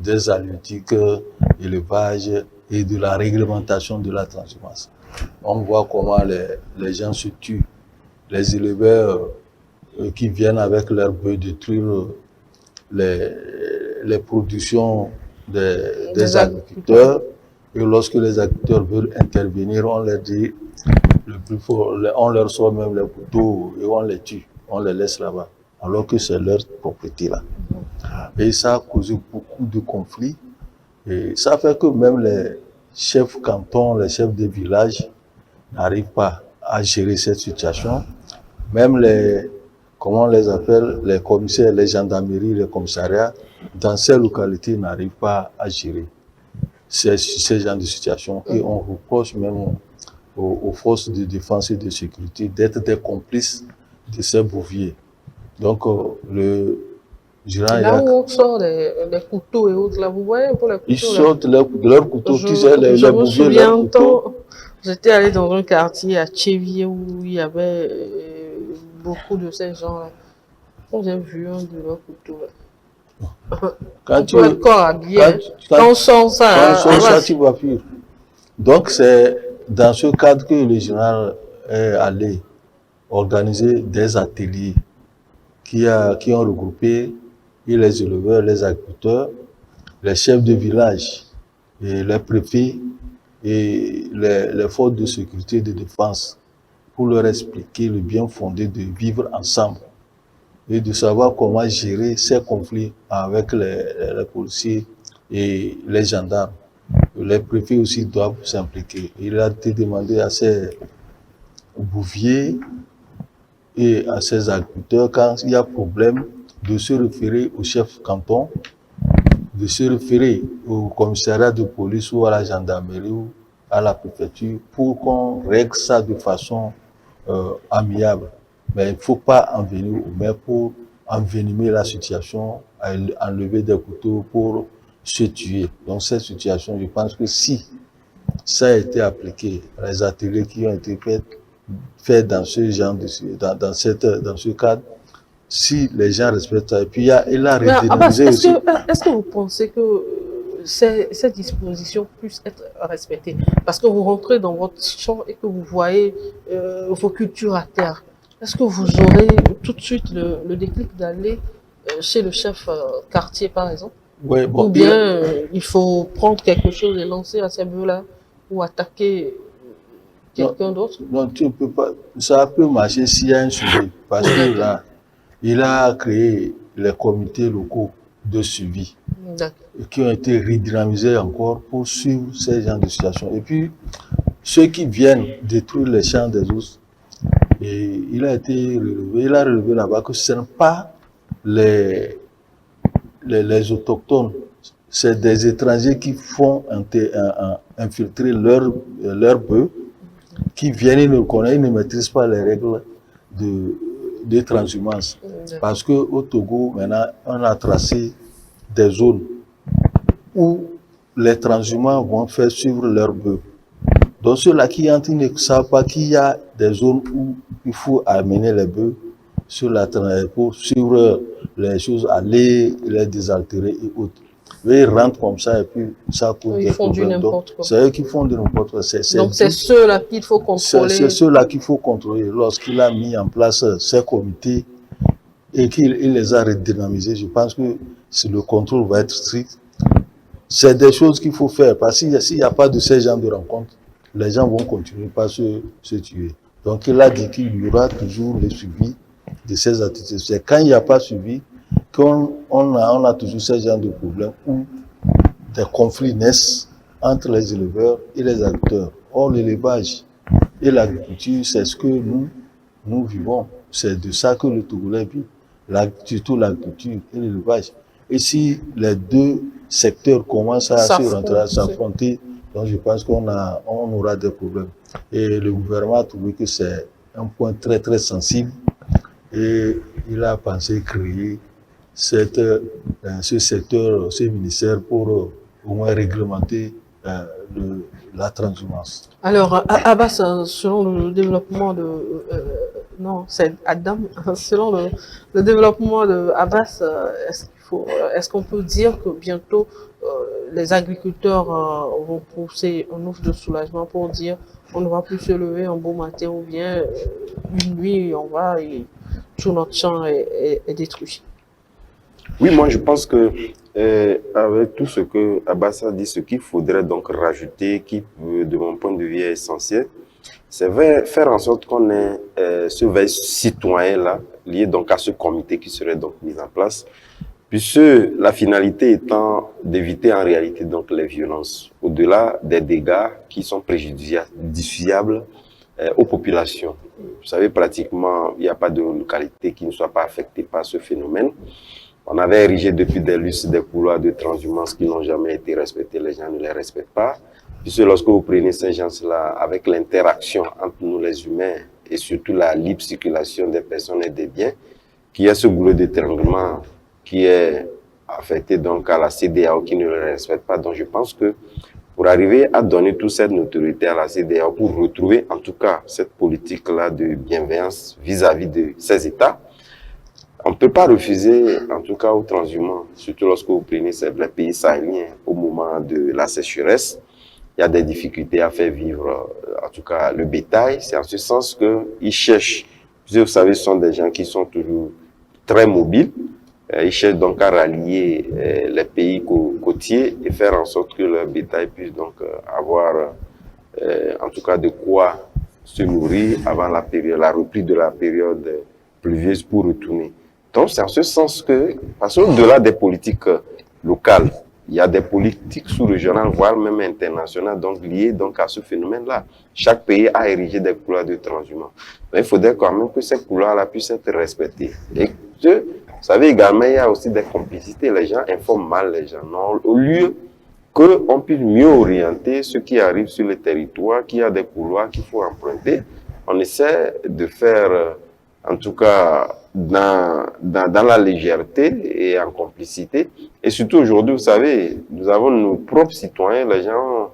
des halieutiques, élevage et de la réglementation de la transhumance. On voit comment les gens se tuent, les éleveurs qui viennent avec leurs bœufs détruire les productions des agriculteurs. Et lorsque les agriculteurs veulent intervenir, on leur dit le plus fort, on leur sort même les couteaux et on les tue, on les laisse là-bas, alors que c'est leur propriété là. Et ça a causé beaucoup de conflits. Et ça fait que même les chefs cantons, les chefs des villages n'arrivent pas à gérer cette situation. Même comment on les appelle, les commissaires, les gendarmeries, les commissariats, dans ces localités n'arrivent pas à gérer ces genres de situations. Et on reproche même aux forces de défense et de sécurité d'être des complices de ces bouviers. Donc, là où on sort les couteaux et autres, là, vous voyez pour les couteaux. Ils sortent leurs couteaux, tu sais, les bouviers, leurs couteaux. J'étais allé dans un quartier à Tchévier où il y avait beaucoup de ces gens-là. J'ai vu un de leurs couteaux là. Quand tu es corps habillé, quand on sent ça, tu vas fuir. Donc, c'est dans ce cadre que le général est allé organiser des ateliers qui ont regroupé les éleveurs, les agriculteurs, les chefs de village, et les préfets et les forces de sécurité et de défense pour leur expliquer le bien fondé de vivre ensemble et de savoir comment gérer ces conflits avec les policiers et les gendarmes. Les préfets aussi doivent s'impliquer. Il a été demandé à ces bouviers et à ces agriculteurs, quand il y a problème, de se référer au chef canton, de se référer au commissariat de police ou à la gendarmerie ou à la préfecture pour qu'on règle ça de façon amiable. Mais il ne faut pas en venir aux mains pour envenimer la situation, enlever des couteaux pour se tuer. Donc cette situation, je pense que si ça a été appliqué, les ateliers qui ont été faits dans ce genre dans ce cadre, si les gens respectent ça, et puis il a redynamisé aussi. Est-ce que vous pensez que ces dispositions puissent être respectées? Parce que vous rentrez dans votre champ et que vous voyez vos cultures à terre. Est-ce que vous aurez tout de suite le déclic d'aller chez le chef quartier, par exemple? Ouais, bon, ou bien il faut prendre quelque chose et lancer à ces bœufs-là ou attaquer quelqu'un d'autre? Non, tu ne peux pas. Ça peut marcher s'il y a un suivi. Parce que là, il a créé les comités locaux de suivi qui ont été redynamisés encore pour suivre ces genres de situations. Et puis, ceux qui viennent détruire les champs des ours, et il a relevé là-bas que ce ne sont pas les autochtones, c'est des étrangers qui font infiltrer leurs bœufs, qui viennent, ils ne connaissent, ils ne maîtrisent pas les règles de transhumance. Parce qu'au Togo, maintenant, on a tracé des zones où les transhumants vont faire suivre leurs bœufs. Donc ceux-là qui entrent, ils ne savent pas qu'il y a des zones où il faut amener les bœufs pour suivre les choses, aller les désaltérer et autres. Ils rentrent comme ça et puis ça cause des problèmes. C'est eux qui font de n'importe quoi. Donc c'est ceux-là qu'il faut contrôler. C'est ceux-là qu'il faut contrôler. Lorsqu'il a mis en place ces comités et qu'il les a redynamisés, je pense que si le contrôle va être strict, c'est des choses qu'il faut faire. Parce que s'il n'y a pas de ces genres de rencontres, les gens vont continuer par se tuer. Donc il a dit qu'il y aura toujours le suivi de ces attitudes. C'est quand il n'y a pas suivi qu'on a toujours ce genre de problème où des conflits naissent entre les éleveurs et les agriculteurs. Or, l'élevage et l'agriculture, c'est ce que nous vivons. C'est de ça que le Togolais vit, surtout l'agriculture et l'élevage. Et si les deux secteurs commencent à s'affronter, donc je pense qu'on aura des problèmes. Et le gouvernement a trouvé que c'est un point très très sensible et il a pensé créer ce secteur, ce ministère pour au moins réglementer la transhumance. Alors, Abbas, selon le développement de... non, c'est Adam. Selon le développement de Abbas, est-ce qu'on peut dire que bientôt les agriculteurs vont pousser un ouf de soulagement pour dire on ne va plus se lever un beau matin ou bien une nuit on va et tout notre champ est détruit? Oui, moi je pense que avec tout ce que Abbas a dit, ce qu'il faudrait donc rajouter, qui de mon point de vue est essentiel, c'est faire en sorte qu'on ait ce veille citoyen-là, lié donc à ce comité qui serait donc mis en place, puisque la finalité étant d'éviter en réalité donc les violences, au-delà des dégâts qui sont préjudiciables aux populations. Vous savez, pratiquement, il n'y a pas de localité qui ne soit pas affectée par ce phénomène. On avait érigé depuis des lustres des couloirs de transhumance qui n'ont jamais été respectés, les gens ne les respectent pas. Puisque lorsque vous prenez ces gens-là, avec l'interaction entre nous les humains et surtout la libre circulation des personnes et des biens, qui a ce goulot d'étranglement qui est affecté donc à la CEDEAO qui ne le respecte pas. Donc je pense que pour arriver à donner toute cette notoriété à la CEDEAO, pour retrouver en tout cas cette politique-là de bienveillance vis-à-vis de ces États, On ne peut pas refuser, en tout cas aux transhumants, surtout lorsque vous prenez les pays sahéliens au moment de la sécheresse. Il y a des difficultés à faire vivre, en tout cas, le bétail. C'est en ce sens qu'ils cherchent, vous savez, ce sont des gens qui sont toujours très mobiles. Ils cherchent donc à rallier les pays côtiers et faire en sorte que leur bétail puisse donc avoir, en tout cas, de quoi se nourrir avant la reprise de la période pluvieuse pour retourner. Donc, c'est en ce sens que, parce qu'au-delà des politiques locales, il y a des politiques sous-régionales, voire même internationales, donc liées donc à ce phénomène-là. Chaque pays a érigé des couloirs de transhumance. Mais il faudrait quand même que ces couloirs-là puissent être respectés. Et que, vous savez également, il y a aussi des complicités. Les gens informent mal les gens. Non, au lieu qu'on puisse mieux orienter ceux qui arrivent sur le territoire, qu'il y a des couloirs qu'il faut emprunter, on essaie de faire, en tout cas, dans la légèreté et en complicité. Et surtout aujourd'hui, vous savez, nous avons nos propres citoyens, les gens ont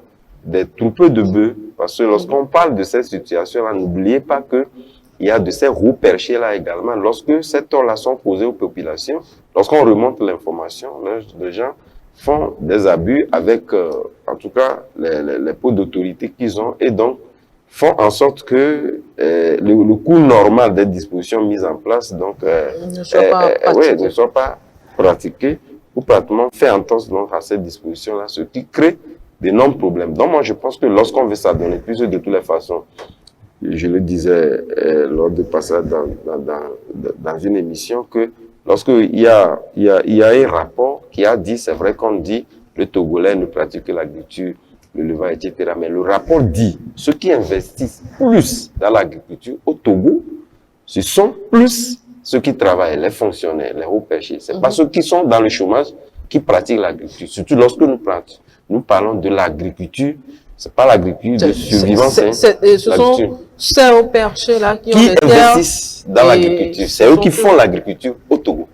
des troupeaux de bœufs. Parce que lorsqu'on parle de cette situation-là, n'oubliez pas que il y a de ces roues perchées-là également. Lorsque ces torts-là sont causés aux populations, lorsqu'on remonte l'information, les gens font des abus avec, en tout cas, les pots d'autorité qu'ils ont, et donc font en sorte que le coût normal des dispositions mises en place donc, ne soit pas pratiqué ou pratiquement fait entendre donc, à cette disposition-là, ce qui crée d'énormes problèmes. Donc moi, je pense que lorsqu'on veut s'adonner plus de toutes les façons, je le disais lors de passage dans une émission, que lorsqu'il y a un rapport qui a dit, c'est vrai qu'on dit, le Togolais ne pratique que l'agriculture, le levage, etc. Mais le rapport dit, ceux qui investissent plus dans l'agriculture au Togo, ce sont plus ceux qui travaillent, les fonctionnaires, les hauts pêcheurs. C'est pas ceux qui sont dans le chômage qui pratiquent l'agriculture. Surtout lorsque nous parlons de l'agriculture, c'est pas l'agriculture de survivance. Ce sont ces hauts pêcheurs là qui investissent dans l'agriculture. C'est eux qui font l'agriculture au Togo.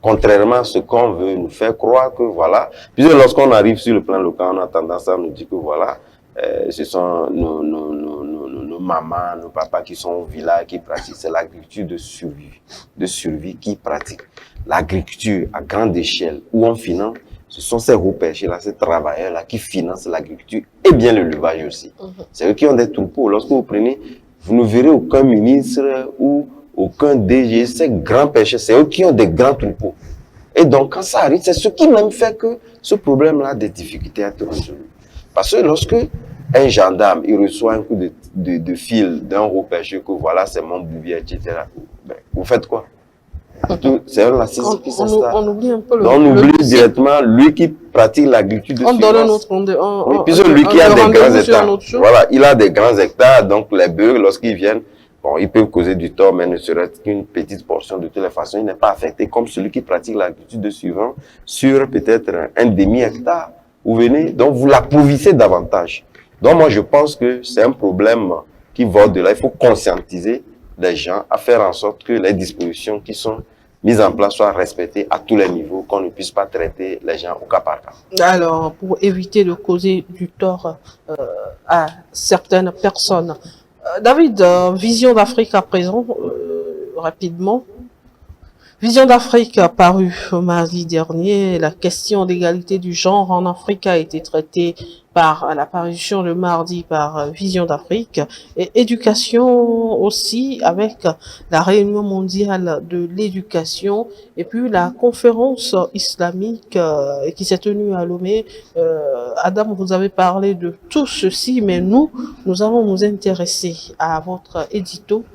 Contrairement à ce qu'on veut nous faire croire que voilà, puisque lorsqu'on arrive sur le plan local, on a tendance à nous dire que voilà, ce sont nos mamans, nos papas qui sont au village, qui pratiquent. C'est l'agriculture de survie qui pratique. L'agriculture à grande échelle, où on finance, ce sont ces gros pêcheurs-là, ces travailleurs-là qui financent l'agriculture et bien le levage aussi. C'est eux qui ont des troupeaux. Lorsque vous prenez, vous ne verrez aucun ministre ou aucun DG, ces grands pêcheurs, c'est eux qui ont des grands troupeaux. Et donc, quand ça arrive, c'est ce qui même fait que ce problème-là des difficultés à être résolu. Parce que lorsque un gendarme, il reçoit un coup de fil d'un gros pêcheur que voilà, c'est mon bouvier, etc., ben, vous faites quoi? C'est un lacisme qui s'installe. On oublie un peu on oublie directement lui qui pratique l'agriculture de survivance. Oui, puisque lui qui a des grands hectares. Voilà, il a des grands hectares, donc les bœufs, lorsqu'ils viennent, bon, ils peuvent causer du tort, mais ne serait-ce qu'une petite portion. De toutes les façons, il n'est pas affecté comme celui qui pratique l'agriculture de survivance sur peut-être un demi-hectare. Vous venez, donc vous l'approuvissez davantage. Donc moi, je pense que c'est un problème qui va au-delà. Il faut conscientiser les gens à faire en sorte que les dispositions qui sont mises en place soient respectées à tous les niveaux, qu'on ne puisse pas traiter les gens au cas par cas. Alors, pour éviter de causer du tort à certaines personnes, David, Vision d'Afrique à présent, rapidement. Vision d'Afrique a paru mardi dernier. La question d'égalité du genre en Afrique a été traitée par l'apparition de mardi par Vision d'Afrique. Et éducation aussi avec la réunion mondiale de l'éducation et puis la conférence islamique qui s'est tenue à Lomé. Adam, vous avez parlé de tout ceci, mais nous allons nous intéresser à votre édito.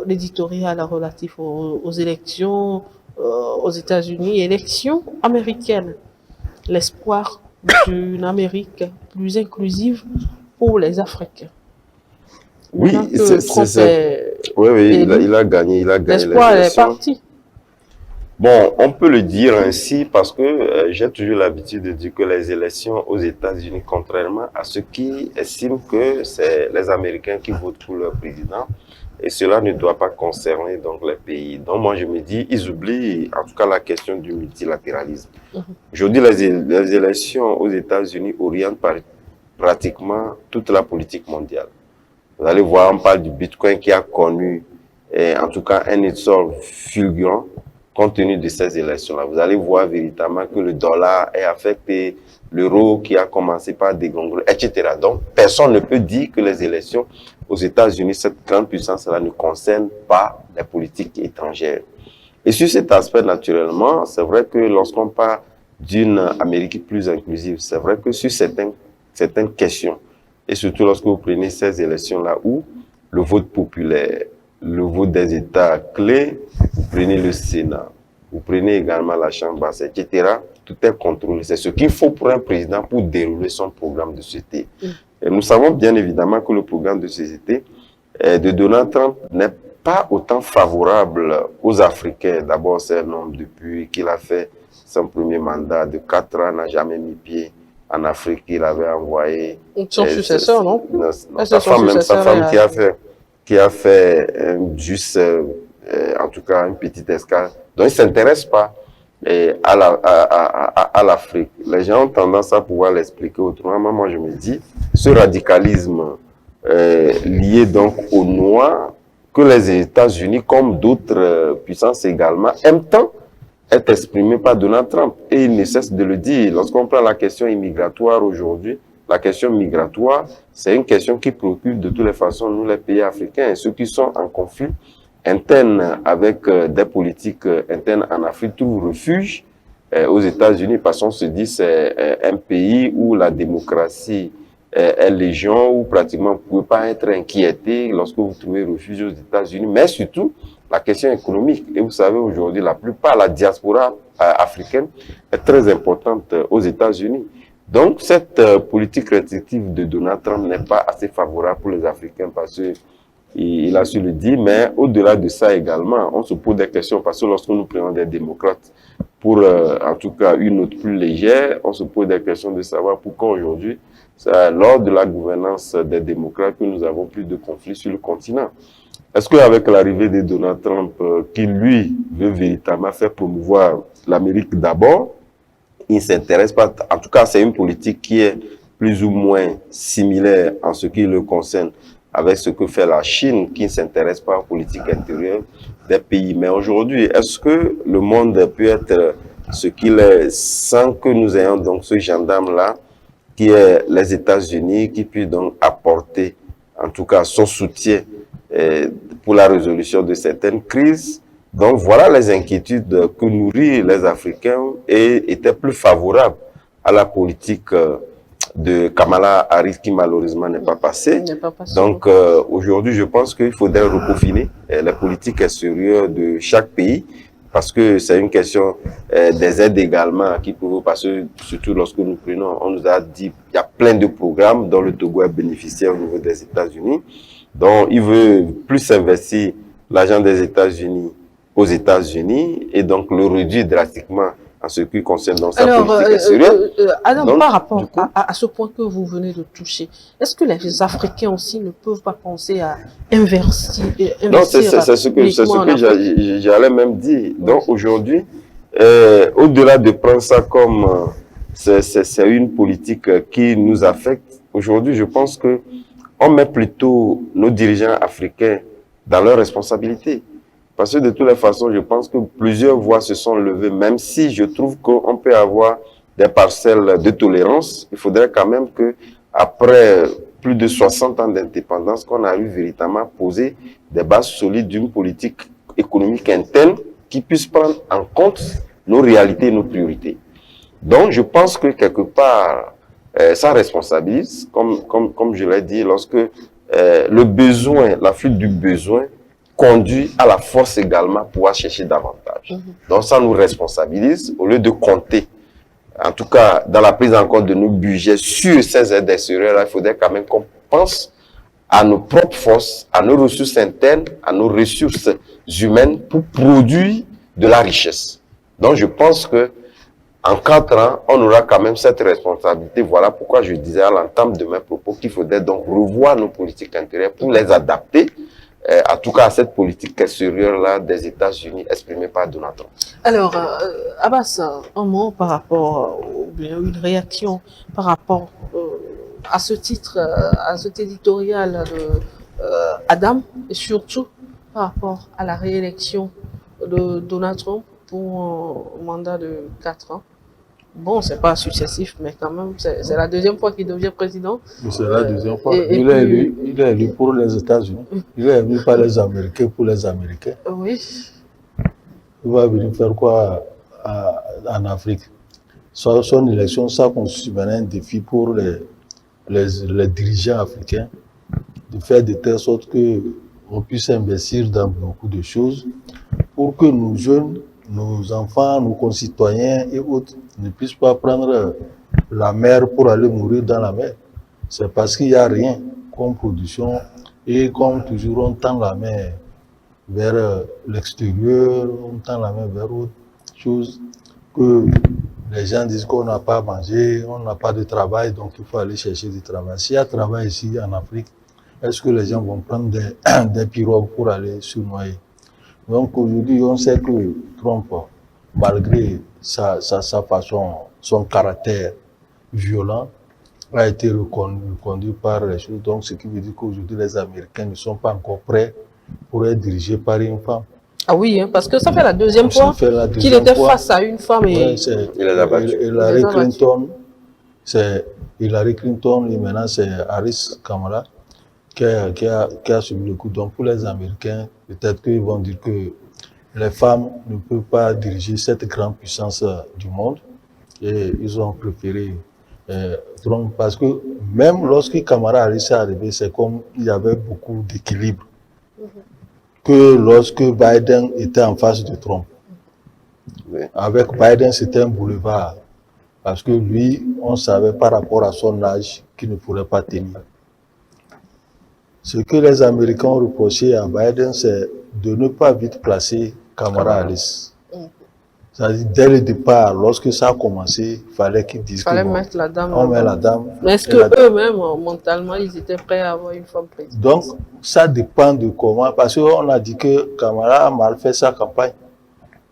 L'éditorial relatif aux élections aux États-Unis, élections américaines, l'espoir d'une Amérique plus inclusive pour les Africains. Oui, il a gagné l'espoir est parti. Bon, on peut le dire ainsi parce que j'ai toujours l'habitude de dire que les élections aux États-Unis, contrairement à ceux qui estiment que c'est les Américains qui votent pour leur président, et cela ne doit pas concerner donc les pays. Donc moi je me dis, ils oublient en tout cas la question du multilatéralisme. Aujourd'hui, les élections aux États-Unis orientent pratiquement toute la politique mondiale. Vous allez voir, on parle du Bitcoin qui a connu en tout cas un essor fulgurant compte tenu de ces élections-là. Vous allez voir véritablement que le dollar est affecté, l'euro qui a commencé par dégringoler, etc. Donc, personne ne peut dire que les élections aux États-Unis, cette grande puissance-là, ne concerne pas les politiques étrangères. Et sur cet aspect, naturellement, c'est vrai que lorsqu'on parle d'une Amérique plus inclusive, c'est vrai que sur certaines questions, et surtout lorsque vous prenez ces élections-là où le vote populaire, le vote des États clés, vous prenez le Sénat, vous prenez également la Chambre basse, etc., tout est contrôlé. C'est ce qu'il faut pour un président pour dérouler son programme de société. Et nous savons bien évidemment que le programme de société de Donald Trump n'est pas autant favorable aux Africains. D'abord, c'est un homme, depuis qu'il a fait son premier mandat de 4 ans, n'a jamais mis pied en Afrique. Il avait envoyé son successeur, non? Sa femme qui a fait juste, en tout cas, une petite escale. Donc, il ne s'intéresse pas à l'Afrique. Les gens ont tendance à pouvoir l'expliquer autrement. Moi, je me dis, ce radicalisme lié donc aux Noirs, que les États-Unis, comme d'autres puissances également, aiment tant, est exprimé par Donald Trump. Et il ne cesse de le dire. Lorsqu'on prend la question immigratoire aujourd'hui, la question migratoire, c'est une question qui préoccupe de toutes les façons nous, les pays africains. Et ceux qui sont en conflit interne avec des politiques internes en Afrique trouvent refuge aux États-Unis, parce qu'on se dit c'est un pays où la démocratie est légion, où pratiquement vous ne pouvez pas être inquiété lorsque vous trouvez refuge aux États-Unis, mais surtout la question économique. Et vous savez, aujourd'hui, la plupart, la diaspora africaine est très importante aux États-Unis. Donc, cette politique restrictive de Donald Trump n'est pas assez favorable pour les Africains, parce que il a su le dire, mais au-delà de ça également, on se pose des questions, parce que lorsque nous prenons des démocrates pour, en tout cas, une note plus légère, on se pose des questions de savoir pourquoi aujourd'hui, c'est lors de la gouvernance des démocrates que nous avons plus de conflits sur le continent. Est-ce qu'avec l'arrivée de Donald Trump, qui lui veut véritablement faire promouvoir l'Amérique d'abord, il ne s'intéresse pas, en tout cas c'est une politique qui est plus ou moins similaire en ce qui le concerne avec ce que fait la Chine, qui ne s'intéresse pas aux politiques intérieures des pays. Mais aujourd'hui, est-ce que le monde peut être ce qu'il est sans que nous ayons donc ce gendarme-là, qui est les États-Unis, qui puisse donc apporter, en tout cas, son soutien pour la résolution de certaines crises? Donc voilà les inquiétudes que nourrissent les Africains et étaient plus favorables à la politique de Kamala Harris, qui malheureusement n'est pas passée. Donc aujourd'hui, je pense qu'il faudrait repeaufiner les politiques extérieures de chaque pays, parce que c'est une question des aides également qui peuvent, parce que surtout lorsque nous prenons, on nous a dit il y a plein de programmes dont le Togo est bénéficiaire au niveau des États-Unis. Donc il veut plus investir l'argent des États-Unis aux États-Unis et donc le réduire drastiquement en ce qui concerne dans sa politique extérieure. Adam, donc, par rapport à ce point que vous venez de toucher, est-ce que les Africains aussi ne peuvent pas penser à investir? Non, c'est ce que j'allais même dire. Donc aujourd'hui, au-delà de prendre ça comme c'est une politique qui nous affecte, aujourd'hui je pense que on met plutôt nos dirigeants africains dans leurs responsabilités. Parce que de toutes les façons, je pense que plusieurs voix se sont levées, même si je trouve qu'on peut avoir des parcelles de tolérance. Il faudrait quand même que, après plus de 60 ans d'indépendance, qu'on arrive véritablement à poser des bases solides d'une politique économique interne qui puisse prendre en compte nos réalités et nos priorités. Donc, je pense que quelque part, ça responsabilise, comme je l'ai dit, lorsque le besoin, la fuite du besoin, conduit à la force également pour pouvoir chercher davantage. Donc ça nous responsabilise au lieu de compter, en tout cas dans la prise en compte de nos budgets sur ces aides extérieures. Il faudrait quand même qu'on pense à nos propres forces, à nos ressources internes, à nos ressources humaines pour produire de la richesse. Donc je pense que en 4 ans, on aura quand même cette responsabilité. Voilà pourquoi je disais à l'entame de mes propos qu'il faudrait donc revoir nos politiques intérieures pour les adapter en tout cas à cette politique extérieure-là des États-Unis exprimée par Donald Trump. Alors, Abbas, un mot par rapport, ou bien une réaction par rapport à ce titre, à cet éditorial de Adam, et surtout par rapport à la réélection de Donald Trump pour un mandat de 4 ans. Bon, c'est pas successif, mais quand même, c'est la deuxième fois qu'il devient président. C'est la deuxième fois. Il est élu pour les États-Unis. Il est élu par les Américains pour les Américains. Oui. Il va venir faire quoi en Afrique? Son élection, ça constitue un défi pour les dirigeants africains de faire de telle sorte qu'on puisse investir dans beaucoup de choses pour que nos jeunes, nos enfants, nos concitoyens et autres ne puissent pas prendre la mer pour aller mourir dans la mer. C'est parce qu'il n'y a rien comme production et comme toujours on tend la main vers l'extérieur, on tend la main vers autre chose que les gens disent qu'on n'a pas mangé, on n'a pas de travail, donc il faut aller chercher du travail. S'il y a travail ici en Afrique, est-ce que les gens vont prendre des pirogues pour aller se noyer? Donc aujourd'hui, on sait que Trump, malgré sa façon, son caractère violent, a été reconduit par les choses. Donc ce qui veut dire qu'aujourd'hui, les Américains ne sont pas encore prêts pour être dirigés par une femme. Ah oui, hein, parce que ça fait la deuxième fois qu'il était face à une femme. Et Hillary Clinton et maintenant c'est Harris Kamala qui a subi le coup. Donc pour les Américains, peut-être qu'ils vont dire que les femmes ne peuvent pas diriger cette grande puissance du monde. Et ils ont préféré Trump parce que même lorsque Kamala Harris est arrivé, c'est comme il y avait beaucoup d'équilibre. Que lorsque Biden était en face de Trump. Oui. Avec Biden, c'était un boulevard. Parce que lui, on savait par rapport à son âge qu'il ne pourrait pas tenir. Ce que les Américains ont reproché à Biden, c'est de ne pas vite placer Kamala Harris. C'est-à-dire, dès le départ, lorsque ça a commencé, il fallait qu'ils disent qu'il fallait mettre la dame. On met la dame. Mais est-ce qu'eux-mêmes, mentalement, ils étaient prêts à avoir une femme présidente? Donc, ça dépend de comment. Parce qu'on a dit que Kamala a mal fait sa campagne.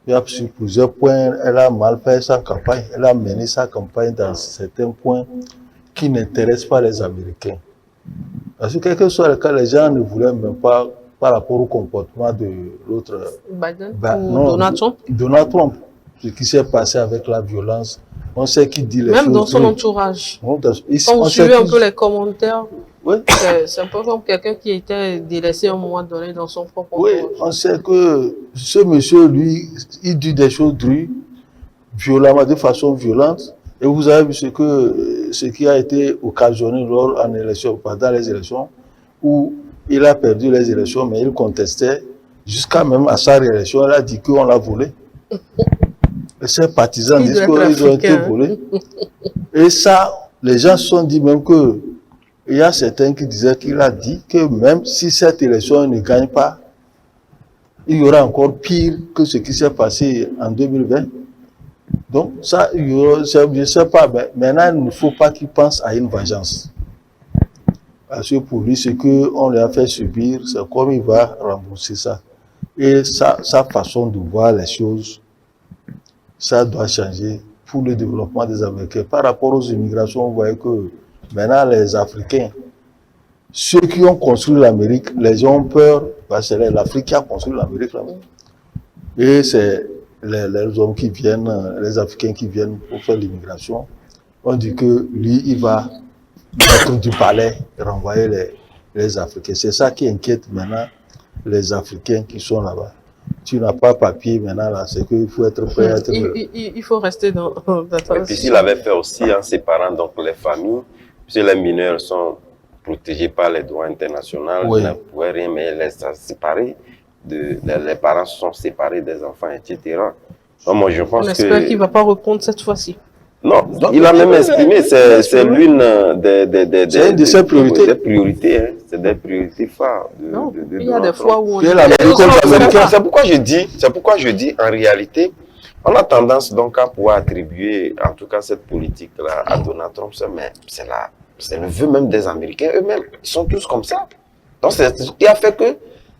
Il y a sur plusieurs points, elle a mal fait sa campagne. Elle a mené sa campagne dans certains points qui n'intéressent pas les Américains. Parce que quel que soit le cas, les gens ne voulaient même pas par rapport au comportement de l'autre. Biden ou Donald Trump? Donald Trump. Ce qui s'est passé avec la violence, on sait qui dit les choses. Même dans son entourage. Quand on suit un peu les commentaires, oui. C'est un peu comme quelqu'un qui était délaissé à un moment donné dans son propre entourage. Oui, on sait que ce monsieur, lui, il dit des choses drues, violemment, de façon violente. Et vous avez vu ce qui a été occasionné en élection, pendant les élections, où il a perdu les élections, mais il contestait, jusqu'à même à sa réélection, il a dit qu'on l'a volé. Et ses partisans disent qu'ils ont été volés. Et ça, les gens se sont dit même que, il y a certains qui disaient qu'il a dit que même si cette élection ne gagne pas, il y aura encore pire que ce qui s'est passé en 2020. Donc ça, je ne sais pas, mais maintenant il ne faut pas qu'il pense à une vengeance. Parce que pour lui, ce qu'on lui a fait subir, c'est comme il va rembourser ça. Et sa façon de voir les choses, ça doit changer pour le développement des Américains. Par rapport aux immigrations, vous voyez que maintenant les Africains, ceux qui ont construit l'Amérique, les gens ont peur, parce que c'est l'Afrique qui a construit l'Amérique. Et c'est les hommes qui viennent, les Africains qui viennent pour faire l'immigration. On dit que lui, il va mettre du palais et renvoyer les Africains. C'est ça qui inquiète maintenant les Africains qui sont là-bas. Tu n'as pas papier maintenant, là, c'est qu'il faut être prêt à être... Il faut rester dans Et puis il avait fait aussi en séparant donc les familles, puisque les mineurs sont protégés par les droits internationaux, oui. Ils ne pouvaient rien, mais les séparer, les parents sont séparés des enfants, etc. Donc moi je pense on espère qu'il ne va pas reprendre cette fois-ci. Non, il a même exprimé, c'est l'une de ses priorités. Des priorités, hein. C'est des priorités phares. Il y a des fois où on... C'est pourquoi je dis, en réalité, on a tendance donc à pouvoir attribuer, en tout cas cette politique-là, à Donald Trump, mais c'est le vœu même des Américains eux-mêmes. Ils sont tous comme ça. Donc c'est ce qui a fait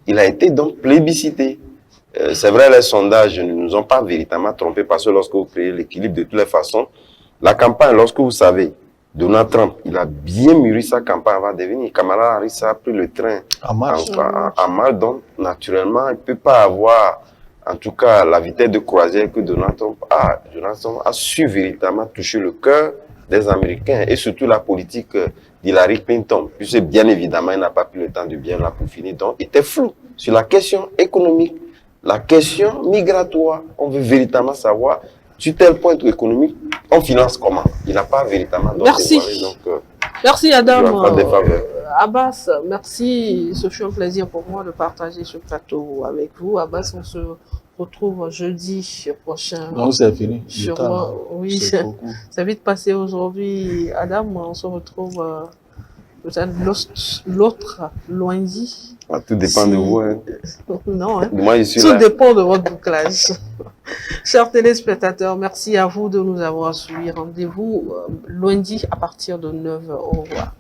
qu'il a été donc plébiscité. C'est vrai, les sondages ne nous ont pas véritablement trompés parce que lorsque vous créez l'équilibre de toutes les façons, la campagne, lorsque vous savez Donald Trump, il a bien mûri sa campagne avant de venir. Kamala Harris a pris le train En marche. en marche, donc naturellement, il ne peut pas avoir, en tout cas, la vitesse de croisière que Donald Trump a. Donald Trump a su véritablement toucher le cœur des Américains et surtout la politique d'Hillary Clinton, puisque bien évidemment, il n'a pas pris le temps de bien la peaufiner, donc il était flou sur la question économique, la question migratoire. On veut véritablement savoir, sur tel point économique, on finance comment? Il n'a pas véritablement... Merci. Merci Adam. Abbas, merci. Ce fut un plaisir pour moi de partager ce plateau avec vous. Abbas, on se retrouve jeudi prochain. Non, c'est fini. Sûrement, oui, c'est vite passé aujourd'hui. Adam, on se retrouve l'autre lundi. Ah, tout dépend de vous. Hein. Non, hein. Moi, je suis tout là. dépend de votre bouclage. Chers téléspectateurs, merci à vous de nous avoir suivis. Rendez-vous lundi à partir de 9h. Au revoir.